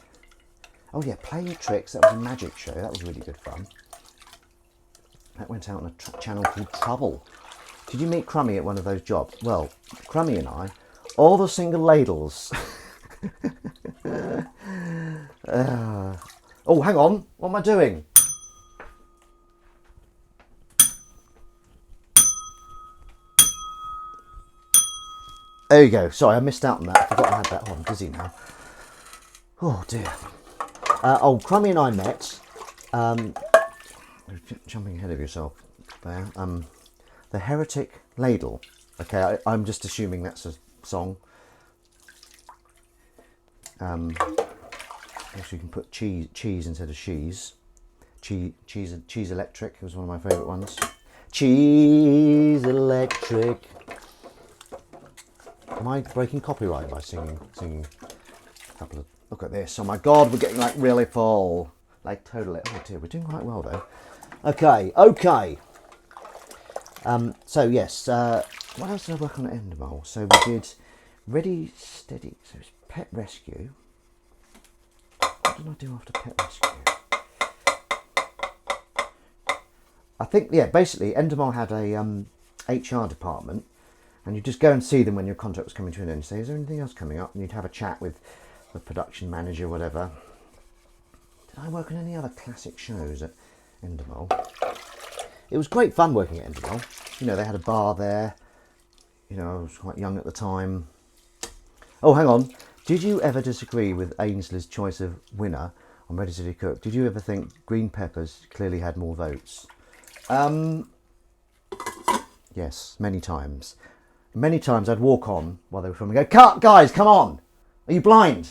oh yeah, Play Your Tricks, that was a magic show, that was really good fun. That went out on a channel called Trouble. Did you meet Crummy at one of those jobs? Well, Crummy and I, all the single ladles. Oh, hang on, what am I doing? There you go. Sorry, I missed out on that. I forgot I had that. Oh, I'm dizzy now. Oh dear. Crummy and I met. Jumping ahead of yourself there. The Heretic Ladle. Okay, I'm just assuming that's a song. So you can put cheese instead of she's. Cheese Electric was one of my favourite ones. Cheese Electric. Am I breaking copyright by singing a couple of... Look at this. Oh my God, we're getting like really full. Like totally... Oh dear, we're doing quite well though. Okay. So yes, what else did I work on at Endemol? So we did Ready, Steady... So it's Pet Rescue. What did I do after Pet Rescue? I think, yeah, basically Endemol had a HR department. And you just go and see them when your contract was coming to an end and say, is there anything else coming up? And you'd have a chat with the production manager, whatever. Did I work on any other classic shows at Endemol? It was great fun working at Endemol. You know, they had a bar there. You know, I was quite young at the time. Oh, hang on. Did you ever disagree with Ainsley's choice of winner on Ready Steady Cook? Did you ever think Green Peppers clearly had more votes? Yes, many times. Many times I'd walk on while they were filming and go, cut, guys, come on. Are you blind?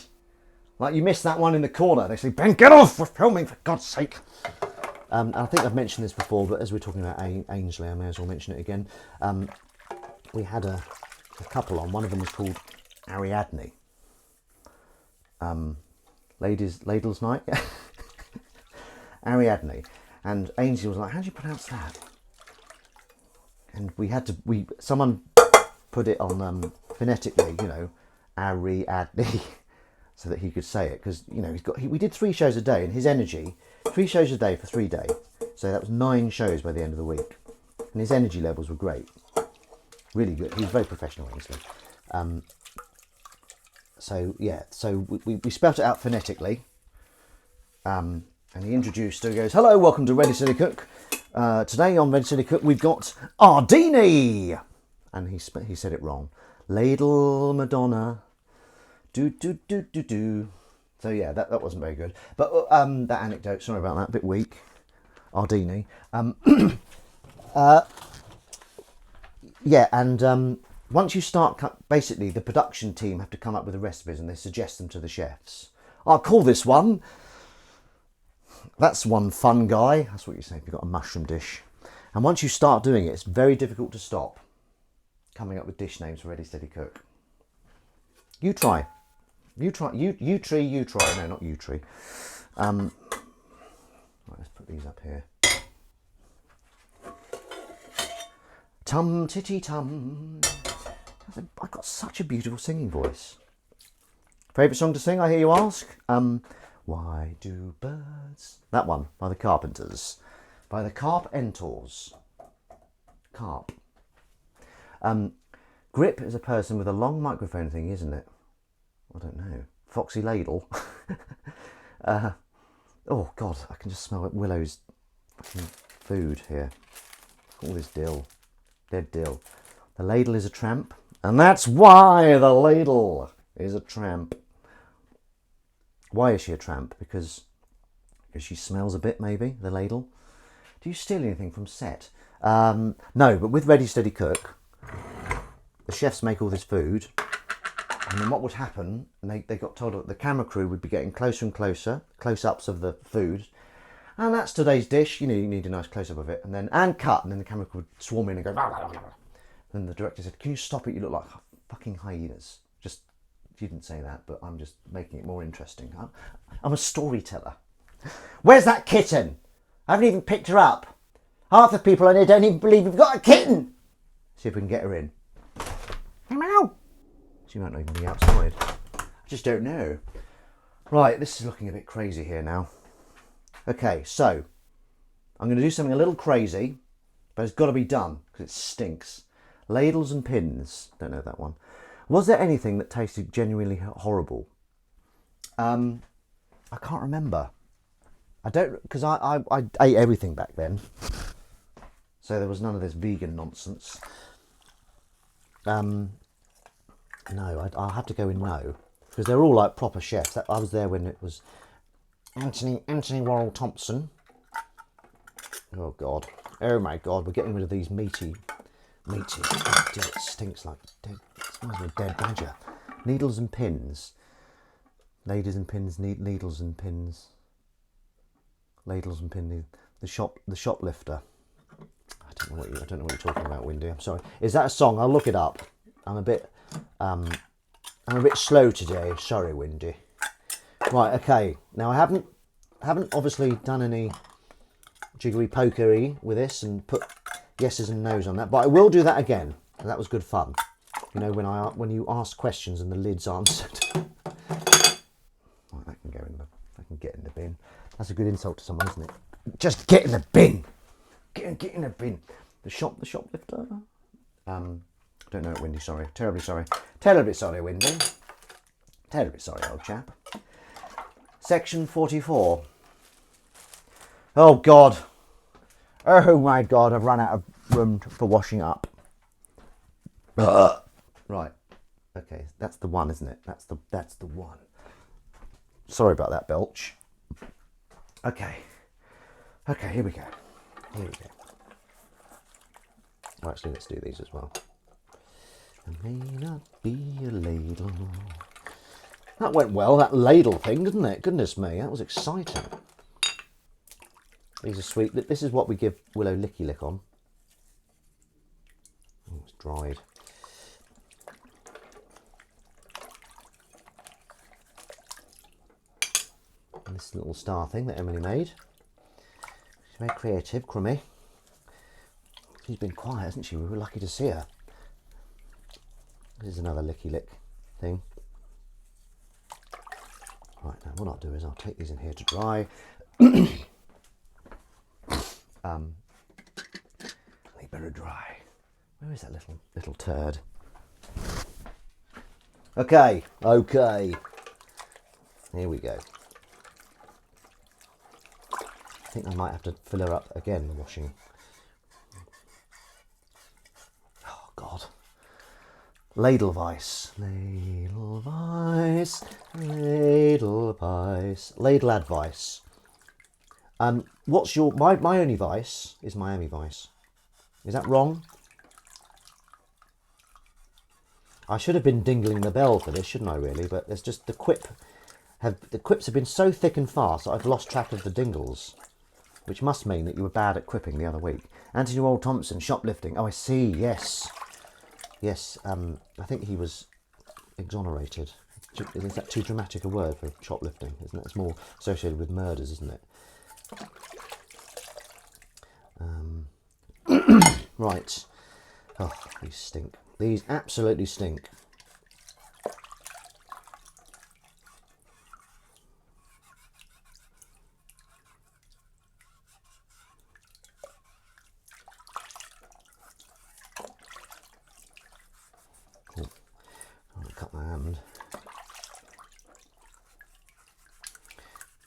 Like you missed that one in the corner. They say, Ben, get off, we're filming, for God's sake. I think I've mentioned this before, but as we're talking about Ainsley, I may as well mention it again. We had a couple on. One of them was called Ariadne. Ladles Night. Ariadne. And Ainsley was like, how do you pronounce that? And someone put it on phonetically, you know, Ariadne, so that he could say it, because, you know, we did 3 shows a day, and his energy, 3 shows a day for 3 days, so that was 9 shows by the end of the week, and his energy levels were great, really good. He was very professional, honestly. So yeah, so we spelt it out phonetically, and he introduced her. He goes, hello, welcome to Ready Steady Cook. Today on Ready Steady Cook we've got Ardini, and he said it wrong. Ladle Madonna, do. So yeah, that wasn't very good. But that anecdote, sorry about that, a bit weak. Ardini. Yeah, and once you start, basically the production team have to come up with the recipes and they suggest them to the chefs. I'll call this one. That's one fun guy. That's what you say if you've got a mushroom dish. And once you start doing it, it's very difficult to stop coming up with dish names for Ready Steady Cook. You try. You try. You try. No, not you tree. Right, let's put these up here. Tum titty tum. I've got such a beautiful singing voice. Favourite song to sing, I hear you ask? Why do birds... That one, by the Carpenters. By the Carpenters. Carp. Grip is a person with a long microphone thing, isn't it? I don't know. Foxy Ladle. Oh, God, I can just smell Willow's fucking food here. All this dill. Dead dill. The ladle is a tramp. And that's why the ladle is a tramp. Why is she a tramp? Because she smells a bit, maybe, the ladle. Do you steal anything from set? No, but with Ready Steady Cook, the chefs make all this food, and then what would happen, and they got told that the camera crew would be getting closer and closer, close-ups of the food, and that's today's dish, you know, you need a nice close-up of it, and then, and cut, and then the camera crew would swarm in and go, blah, blah, blah, blah. And the director said, "Can you stop it? You look like fucking hyenas." Just, you didn't say that, but I'm just making it more interesting. I'm a storyteller. Where's that kitten? I haven't even picked her up. Half the people in here don't even believe we've got a kitten. See if we can get her in. Meow. She might not even be outside. I just don't know. Right, this is looking a bit crazy here now. Okay, so I'm going to do something a little crazy, but it's got to be done because it stinks. Ladles and pins. Don't know that one. Was there anything that tasted genuinely horrible? I can't remember. I don't, because I ate everything back then. So there was none of this vegan nonsense. No, I'll have to go in no. Because they're all like proper chefs. I was there when it was Anthony Worrell Thompson. Oh God. Oh my God, we're getting rid of these meaty. Oh, dear, it stinks like dead. It smells like a dead badger. Needles and pins. Ladies and pins, needles and pins. Ladles and pins. The shoplifter. I don't know what you're talking about, Windy. I'm sorry. Is that a song? I'll look it up. I'm a bit slow today. Sorry, Windy. Right, okay. Now I haven't obviously done any jiggery pokery with this and put yeses and nos on that, but I will do that again. That was good fun. You know, when you ask questions and the lid's answered. Right, that can get in the bin. That's a good insult to someone, isn't it? Just get in the bin. Get in the bin. The shoplifter. Don't know it, Windy. Sorry, terribly sorry. Terribly sorry, Windy. Terribly sorry, old chap. Section 44. Oh God. Oh my God, I've run out of room for washing up. Right. Okay, that's the one, isn't it? That's the one. Sorry about that belch. Okay. Okay, here we go. Well, actually, let's do these as well. There may not be a ladle. That went well, that ladle thing, didn't it? Goodness me, that was exciting. These are sweet. This is what we give Willow Licky Lick on. Oh, it's dried. And this little star thing that Emily made. She's very creative, Crummy. She's been quiet, hasn't she? We were lucky to see her. This is another Licky Lick thing. Right, now what I'll do is I'll take these in here to dry. They better dry. Where is that little turd? Okay. Here we go. I think I might have to fill her up again, washing. Oh God. Ladlevice. Ladle advice. What's your my only vice is Miami Vice. Is that wrong? I should have been dingling the bell for this, shouldn't I really? But there's just the quips have been so thick and fast that I've lost track of the dingles. Which must mean that you were bad at quipping the other week. Anthony Worrell Thompson, shoplifting. Oh, I see, yes. Yes, I think he was exonerated. Is that too dramatic a word for shoplifting? Isn't it? It's more associated with murders, isn't it? Right. Oh, these stink. These absolutely stink. Cool. I'll cut my hand.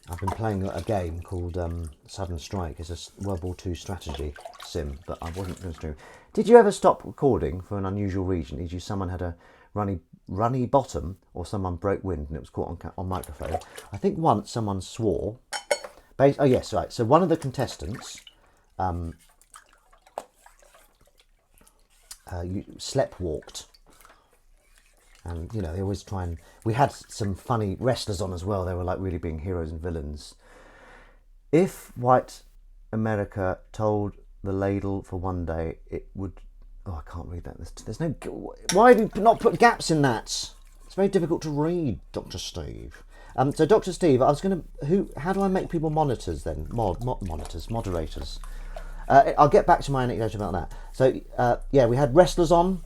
I've been playing a game called Sudden Strike. It's a World War II strategy sim, but I wasn't going to. Did you ever stop recording for an unusual reason? E.g., someone had a runny bottom, or someone broke wind and it was caught on microphone? I think once someone swore. Oh yes, right. So one of the contestants sleptwalked. And, you know, they always try and... We had some funny wrestlers on as well. They were like really being heroes and villains. If white America told the ladle for one day it would Oh, I can't read that. There's no... Why have you not put gaps in that? It's very difficult to read, Dr. Steve. So, Dr. Steve, I was going to... How do I make people monitors then? Moderators. I'll get back to my anecdote about that. So, yeah, we had wrestlers on,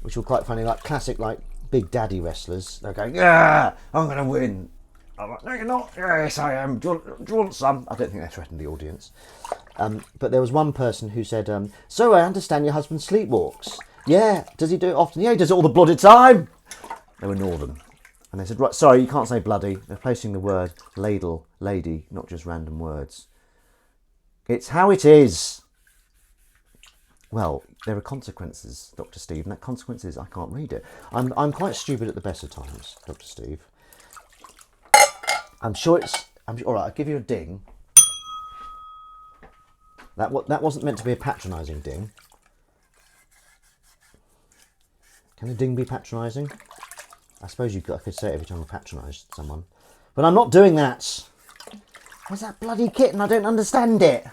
which were quite funny, like classic, like big daddy wrestlers. They're going, yeah, I'm going to win. I'm like, no, you're not. Yes, I am. Do you want some? I don't think they threatened the audience. But there was one person who said, so I understand your husband sleepwalks. Yeah, does he do it often? Yeah, he does it all the bloody time. They were northern. And they said, right, sorry, you can't say bloody. They're placing the word ladle, lady, not just random words. It's how it is. Well, there are consequences, Dr. Steve, and that consequence is I can't read it. I'm quite stupid at the best of times, Dr. Steve. I'm sure it's... all right, I'll give you a ding. That wasn't meant to be a patronising ding. Can a ding be patronising? I suppose I could say it every time I patronised someone. But I'm not doing that. Where's that bloody kitten? I don't understand it.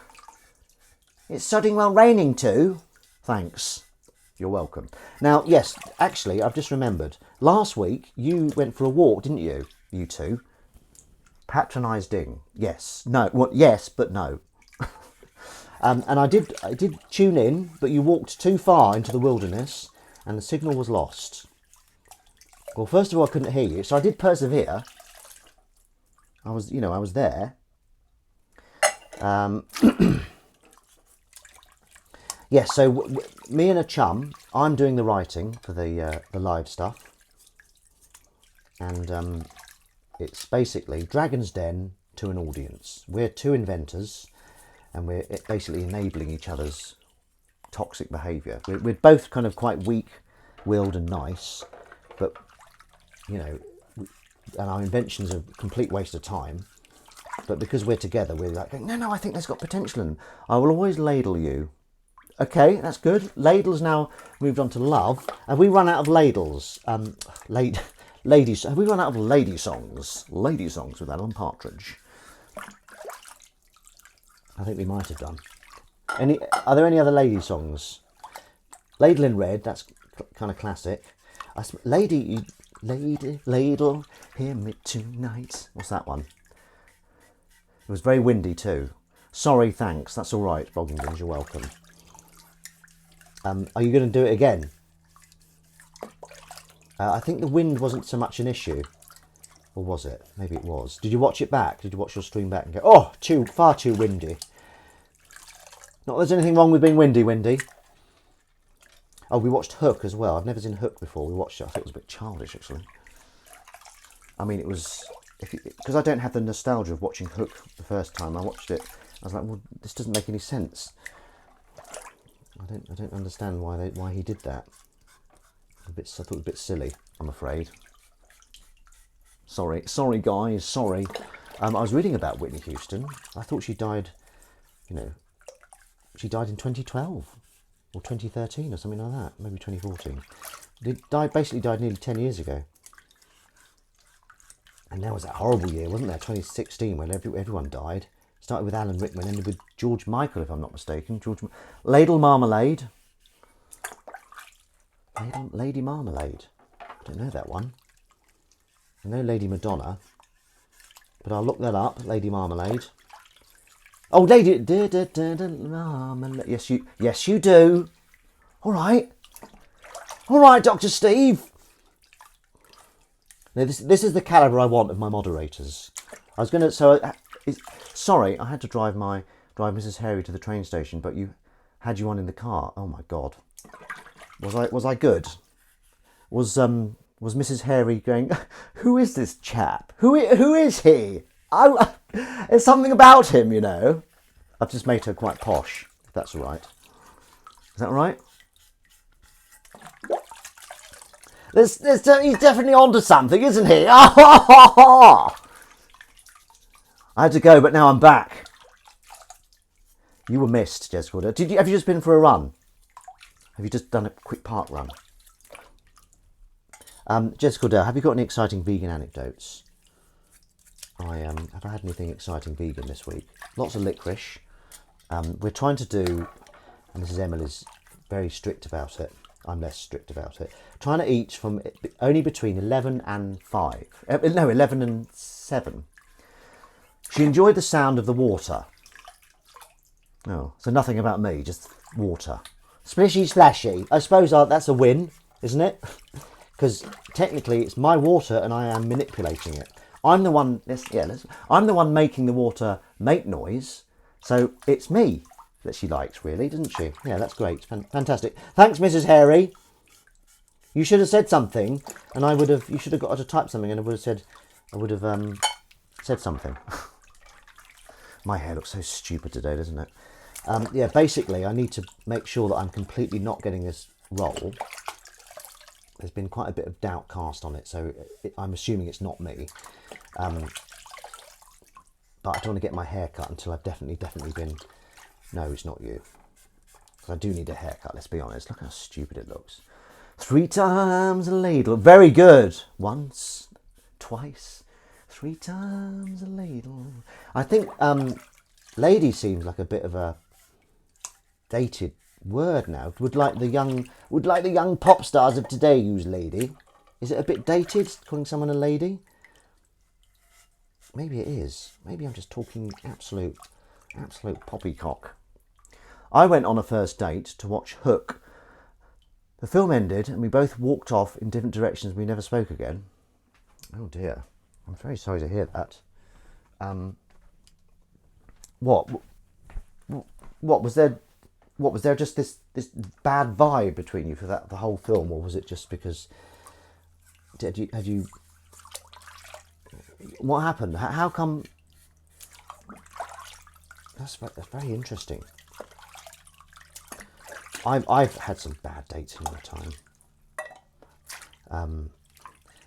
It's sodding well raining too. Thanks. You're welcome. Now, yes, actually, I've just remembered. Last week, you went for a walk, didn't you? You two. Patronised ding. Yes. No. Well, yes, but no. And I did tune in, but you walked too far into the wilderness and the signal was lost. Well, first of all, I couldn't hear you, so I did persevere. I was there. Yes, so me and a chum, I'm doing the writing for the live stuff. And it's basically Dragon's Den to an audience. We're two inventors, and we're basically enabling each other's toxic behaviour. We're both kind of quite weak-willed and nice, but, you know, and our inventions are a complete waste of time. But because we're together, we're like, no, I think there's got potential in them. I will always ladle you. Okay, that's good. Ladle's now moved on to love. Have we run out of ladles? Ladies. Have we run out of lady songs? Lady songs with Alan Partridge. I think we might have done. Are there any other lady songs? Ladle in Red, that's kind of classic. Lady, ladle, hear me tonight. What's that one? It was very windy too. Sorry, thanks. That's all right, Boggingdons, you're welcome. Are you going to do it again? I think the wind wasn't so much an issue. Or was it? Maybe it was. Did you watch it back? Did you watch your stream back and go, oh, far too windy? Not that there's anything wrong with being windy. Oh, we watched Hook as well. I've never seen Hook before. We watched it. I thought it was a bit childish, actually. I mean, it was... Because I don't have the nostalgia of watching Hook the first time I watched it. I was like, well, this doesn't make any sense. I don't understand why he did that. I thought it was a bit silly, I'm afraid. Sorry guys, sorry. I was reading about Whitney Houston. I thought she died, she died in 2012 or 2013 or something like that, maybe 2014. Basically died nearly 10 years ago. And there was that horrible year, wasn't there, 2016, when everyone died. Started with Alan Rickman, ended with George Michael, if I'm not mistaken. Ladle Marmalade. Lady Marmalade. I don't know that one. I know Lady Madonna, but I'll look that up. Lady Marmalade. Oh, Lady Marmalade. Yes, you do. All right, Dr. Steve. Now, this is the calibre I want of my moderators. I was going to... sorry, I had to drive Mrs. Hairy to the train station, but you had you on in the car. Oh my God. Was I good? Was Mrs. Hairy going, who is this chap? Who is he? There's something about him, you know. I've just made her quite posh, if that's all right. Is that all right? He's definitely onto something, isn't he? I had to go, but now I'm back. You were missed, Jessica. Have you just been for a run? Have you just done a quick park run? Jessica Dale, have you got any exciting vegan anecdotes? Have I had anything exciting vegan this week? Lots of licorice. We're trying to do, and this is Emily's very strict about it. I'm less strict about it. Trying to eat from only between 11 and 5. No, 11 and 7. She enjoyed the sound of the water. Oh, so nothing about me, just water. Splishy splashy. I suppose that's a win, isn't it? Because technically it's my water and I am manipulating it. I'm the one. I'm the one making the water make noise. So it's me that she likes, really, doesn't she? Yeah, that's great. Fantastic. Thanks, Mrs. Hairy. You should have said something, and I would have. You should have got her to type something, and I would have said. I would have said something. My hair looks so stupid today, doesn't it? Yeah, basically, I need to make sure that I'm completely not getting this roll. There's been quite a bit of doubt cast on it, so I'm assuming it's not me. But I don't want to get my hair cut until I've definitely been... No, it's not you. Because I do need a haircut, let's be honest. Look how stupid it looks. 3 times a ladle. Very good. Once, twice, 3 times a ladle. I think lady seems like a bit of a dated word now. Would like the young pop stars of today use lady? Is it a bit dated, calling someone a lady? Maybe it is. Maybe I'm just talking absolute poppycock. I went on a first date to watch Hook. The film ended and we both walked off in different directions. We never spoke again. Oh dear. I'm very sorry to hear that. What was there? What was there? Just this bad vibe between you for the whole film, or was it just because? Had you? What happened? How come? That's very interesting. I've had some bad dates in my time.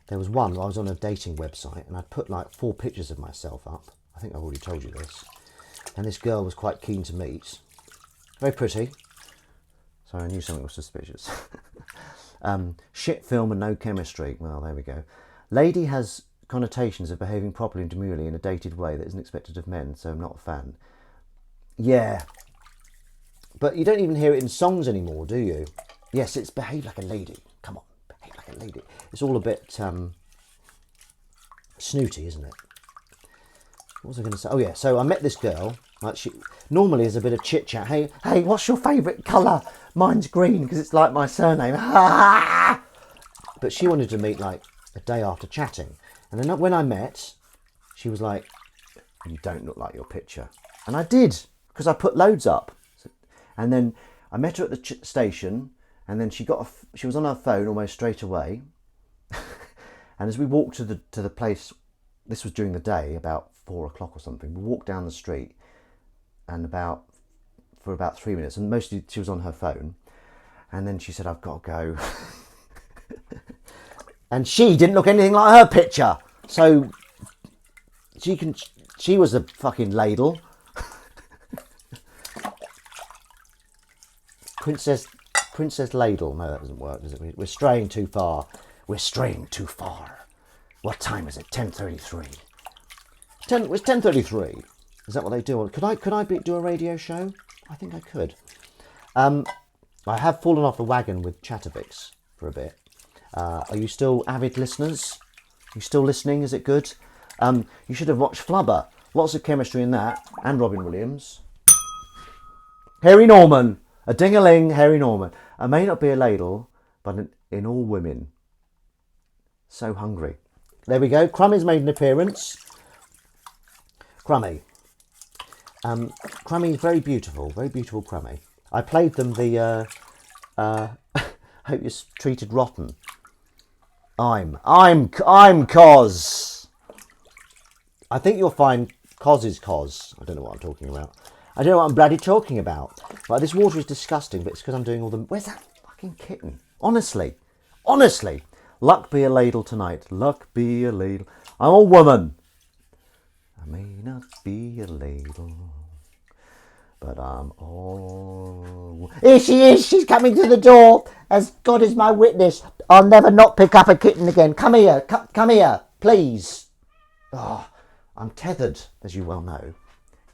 There was one where I was on a dating website and I'd put like 4 pictures of myself up. I think I've already told you this. And this girl was quite keen to meet. Very pretty. So I knew something was suspicious. Shit film and no chemistry. Well, there we go. Lady has connotations of behaving properly and demurely in a dated way that isn't expected of men, so I'm not a fan. Yeah. But you don't even hear it in songs anymore, do you? Yes, it's behave like a lady. Come on, behave like a lady. It's all a bit snooty, isn't it? What was I going to say? Oh yeah, so I met this girl. Like she normally there's a bit of chit chat. Hey, what's your favourite colour? Mine's green because it's like my surname. But she wanted to meet like a day after chatting, and then when I met, she was like, "You don't look like your picture," and I did because I put loads up. And then I met her at the station, and then she was on her phone almost straight away. And as we walked to the place, this was during the day, about 4 o'clock or something. We walked down the street, and for about 3 minutes, and mostly she was on her phone. And then she said, "I've got to go." And she didn't look anything like her picture, so she was a fucking ladle. Princess Ladle. No, that doesn't work, does it? We're straying too far. We're straying too far. What time is it? 10:33. It's 10:33. Is that what they do? Could I do a radio show? I think I could. I have fallen off the wagon with Chatterbox for a bit. Are you still avid listeners? Are you still listening? Is it good? You should have watched Flubber. Lots of chemistry in that. And Robin Williams. Harry Norman. A ding-a-ling, Harry Norman. I may not be a ladle, but in all women. So hungry. There we go. Crummy's made an appearance. Crummy. Crummy is very beautiful Crummy. I played them the Hope You're Treated Rotten. I'm Cos. I think you'll find Cos is Cos. I don't know what I'm talking about. I don't know what I'm bloody talking about. Right, this water is disgusting, but it's because I'm doing all the... Where's that fucking kitten? Honestly. Luck be a ladle tonight. Luck be a ladle. I'm a woman. I may not be a ladle, but I'm all... Here she is. She's coming to the door. As God is my witness, I'll never not pick up a kitten again. Come here. Come here, please. Oh, I'm tethered, as you well know.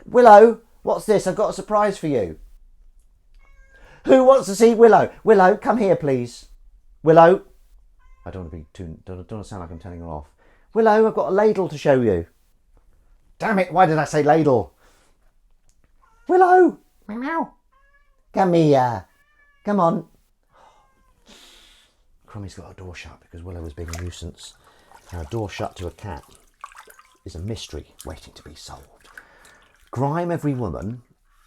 Willow... What's this? I've got a surprise for you. Who wants to see Willow? Willow, come here, please. Willow. I don't want to be don't want to sound like I'm telling her off. Willow, I've got a ladle to show you. Damn it, why did I say ladle? Willow. Meow meow. Come here. Come on. Crummy's got a door shut because Willow was being a nuisance. Now, a door shut to a cat is a mystery waiting to be solved. Grime every woman.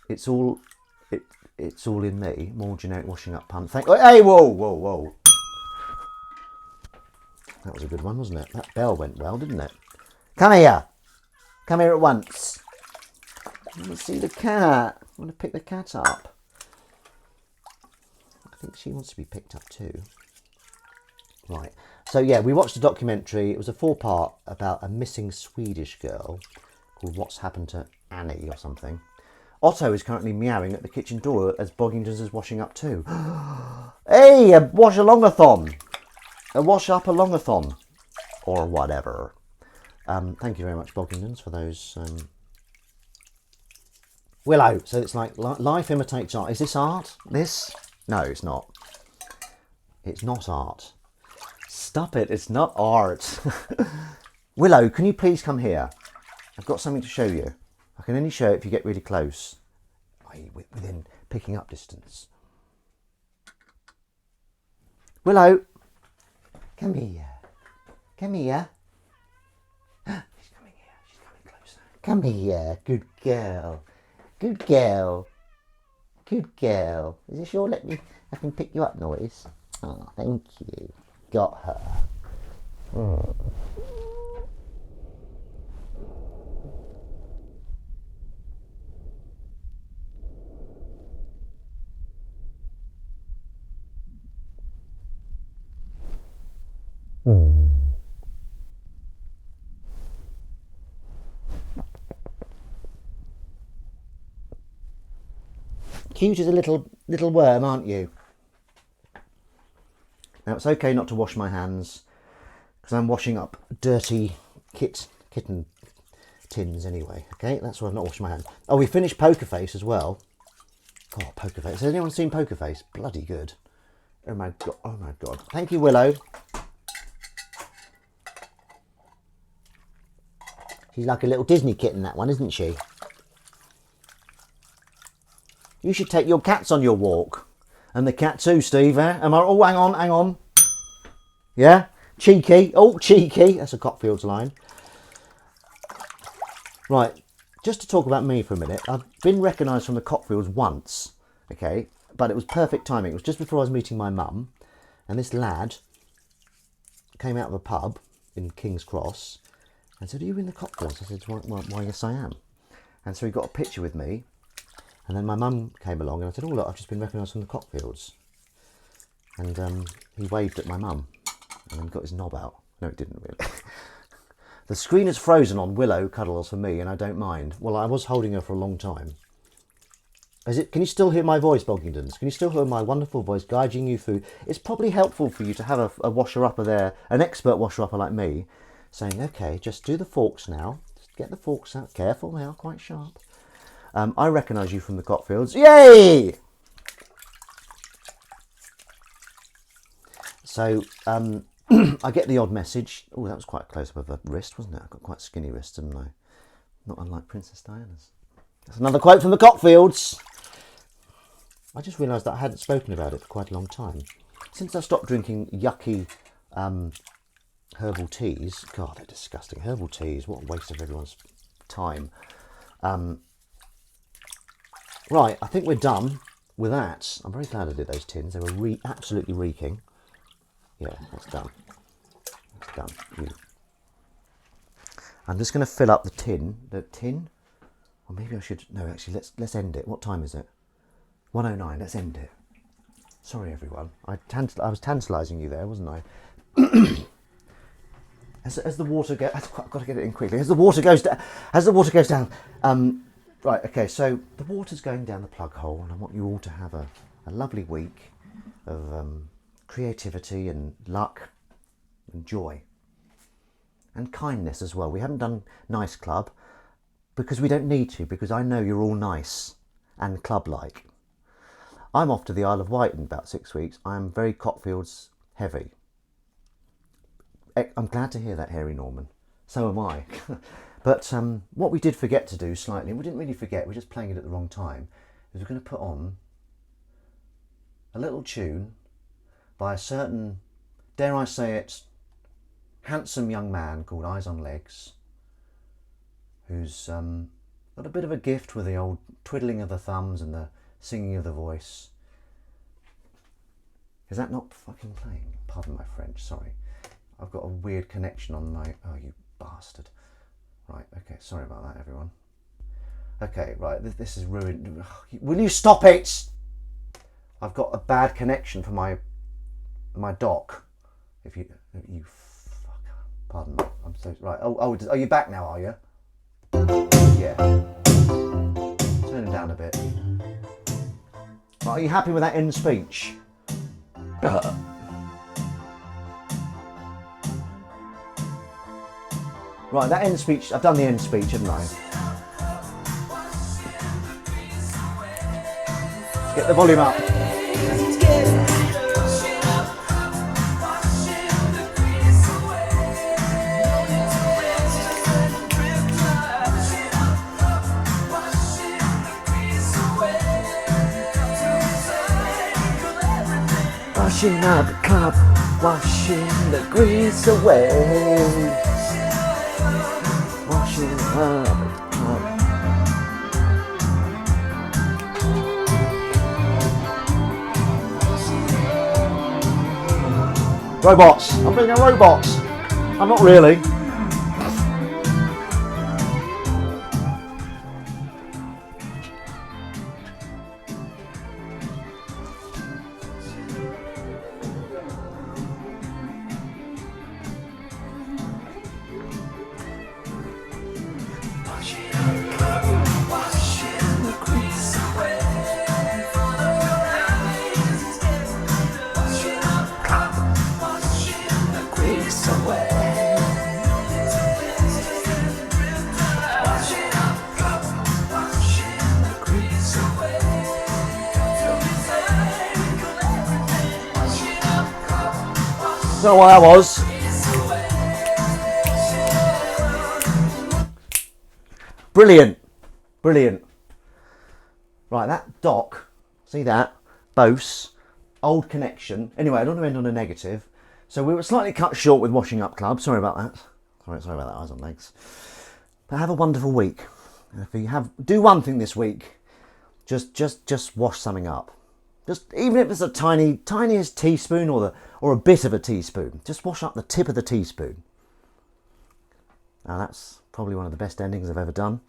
It's all in me. More generic washing up pun. Hey, whoa. That was a good one, wasn't it? That bell went well, didn't it? Come here. Come here at once. I want to see the cat. I want to pick the cat up. I think she wants to be picked up too. Right. So yeah, we watched a documentary. It was a 4-part about a missing Swedish girl called What's Happened to Annie or something. Otto is currently meowing at the kitchen door as Boggington's is washing up too. Hey, a wash-along-a-thon. A wash-up-along-a-thon. Or whatever. Thank you very much, Boggington's, for those... Willow. So it's like life imitates art. Is this art? This? No, it's not. It's not art. Stop it. It's not art. Willow, can you please come here? I've got something to show you. I can only show it if you get really close, i.e. within picking up distance. Willow, come here. Come here. She's coming here. She's coming closer. Come here. Good girl. Good girl. Good girl. Is this your let me I can pick you up noise? Oh, thank you. Got her. Oh. Cute as a little worm, aren't you? Now it's okay not to wash my hands because I'm washing up dirty kitten tins anyway. Okay, that's why I've not washed my hands. Oh, we finished Poker Face as well. Oh, Poker Face. Has anyone seen Poker Face? Bloody good. Oh my god. Oh my god. Thank you, Willow. She's like a little Disney kitten, that one, isn't she? You should take your cats on your walk. And the cat too, Steve, eh? Oh, hang on. Yeah? Cheeky. Oh, cheeky. That's a Cockfields line. Right. Just to talk about me for a minute. I've been recognised from the Cockfields once. Okay? But it was perfect timing. It was just before I was meeting my mum. And this lad came out of a pub in King's Cross and said, "Are you in the Cockfields?" I said, why yes, I am. And so he got a picture with me. And then my mum came along and I said, "Oh, look, I've just been recognised from the Cockfields." And he waved at my mum and then got his knob out. No, it didn't really. The screen is frozen on Willow cuddles for me and I don't mind. Well, I was holding her for a long time. Can you still hear my voice, Boggingtons? Can you still hear my wonderful voice guiding you through? It's probably helpful for you to have a washer-upper there, an expert washer-upper like me, saying, "Okay, just do the forks now. Just get the forks out. Careful, they are quite sharp. I recognise you from the Cockfields." Yay! So, I get the odd message. Oh, that was quite close up of the wrist, wasn't it? I've got quite skinny wrists, haven't I? Not unlike Princess Diana's. That's another quote from the Cockfields. I just realised that I hadn't spoken about it for quite a long time. Since I stopped drinking yucky herbal teas. God, they're disgusting. Herbal teas, what a waste of everyone's time. Right, I think we're done with that. I'm very glad I did those tins. They were absolutely reeking. Yeah, that's done. That's done. I'm just going to fill up the tin. Or maybe I should... No, actually, let's end it. What time is it? 1:09. Let's end it. Sorry, everyone. I was tantalising you there, wasn't I? As the water goes... I've got to get it in quickly. As the water goes down... Right, okay, so the water's going down the plug hole and I want you all to have a lovely week of creativity and luck and joy. And kindness as well. We haven't done Nice Club because we don't need to, because I know you're all nice and club-like. I'm off to the Isle of Wight in about 6 weeks. I am very Cockfields heavy. I'm glad to hear that, Harry Norman. So am I. But what we did forget to do slightly, and we didn't really forget, we're just playing it at the wrong time, is we're going to put on a little tune by a certain, dare I say it, handsome young man called Eyes on Legs, who's got a bit of a gift with the old twiddling of the thumbs and the singing of the voice. Is that not fucking playing? Pardon my French, sorry. I've got a weird connection on my... Oh, you bastard. Right, okay, sorry about that, everyone. Okay, right, this is ruined. Will you stop it? I've got a bad connection for my dock. If you fuck, pardon me. I'm so right. Oh, are you back now? Are you? Yeah. Turn it down a bit. Right, are you happy with that end speech? Right, that end speech. I've done the end speech, haven't I? Let's get the volume up. Washing up the club, washing the grease away. Washing up the club. Robots. I'm being a robot. I'm not really. Don't know why I was. Brilliant. Brilliant. Right, that dock, see that? Bose, old connection. Anyway, I don't want to end on a negative. So we were slightly cut short with Washing Up Club. Sorry about that. Sorry about that, Eyes on Legs. But have a wonderful week. And if you do one thing this week, just wash something up. Just even if it's a tiniest teaspoon or a bit of a teaspoon, just wash up the tip of the teaspoon. Now that's probably one of the best endings I've ever done.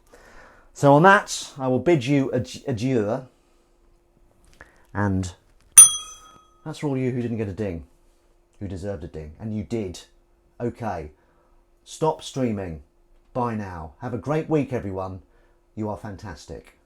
So on that, I will bid you adieu. And that's for all you who didn't get a ding, who deserved a ding, and you did. Okay, stop streaming. Bye now. Have a great week, everyone. You are fantastic.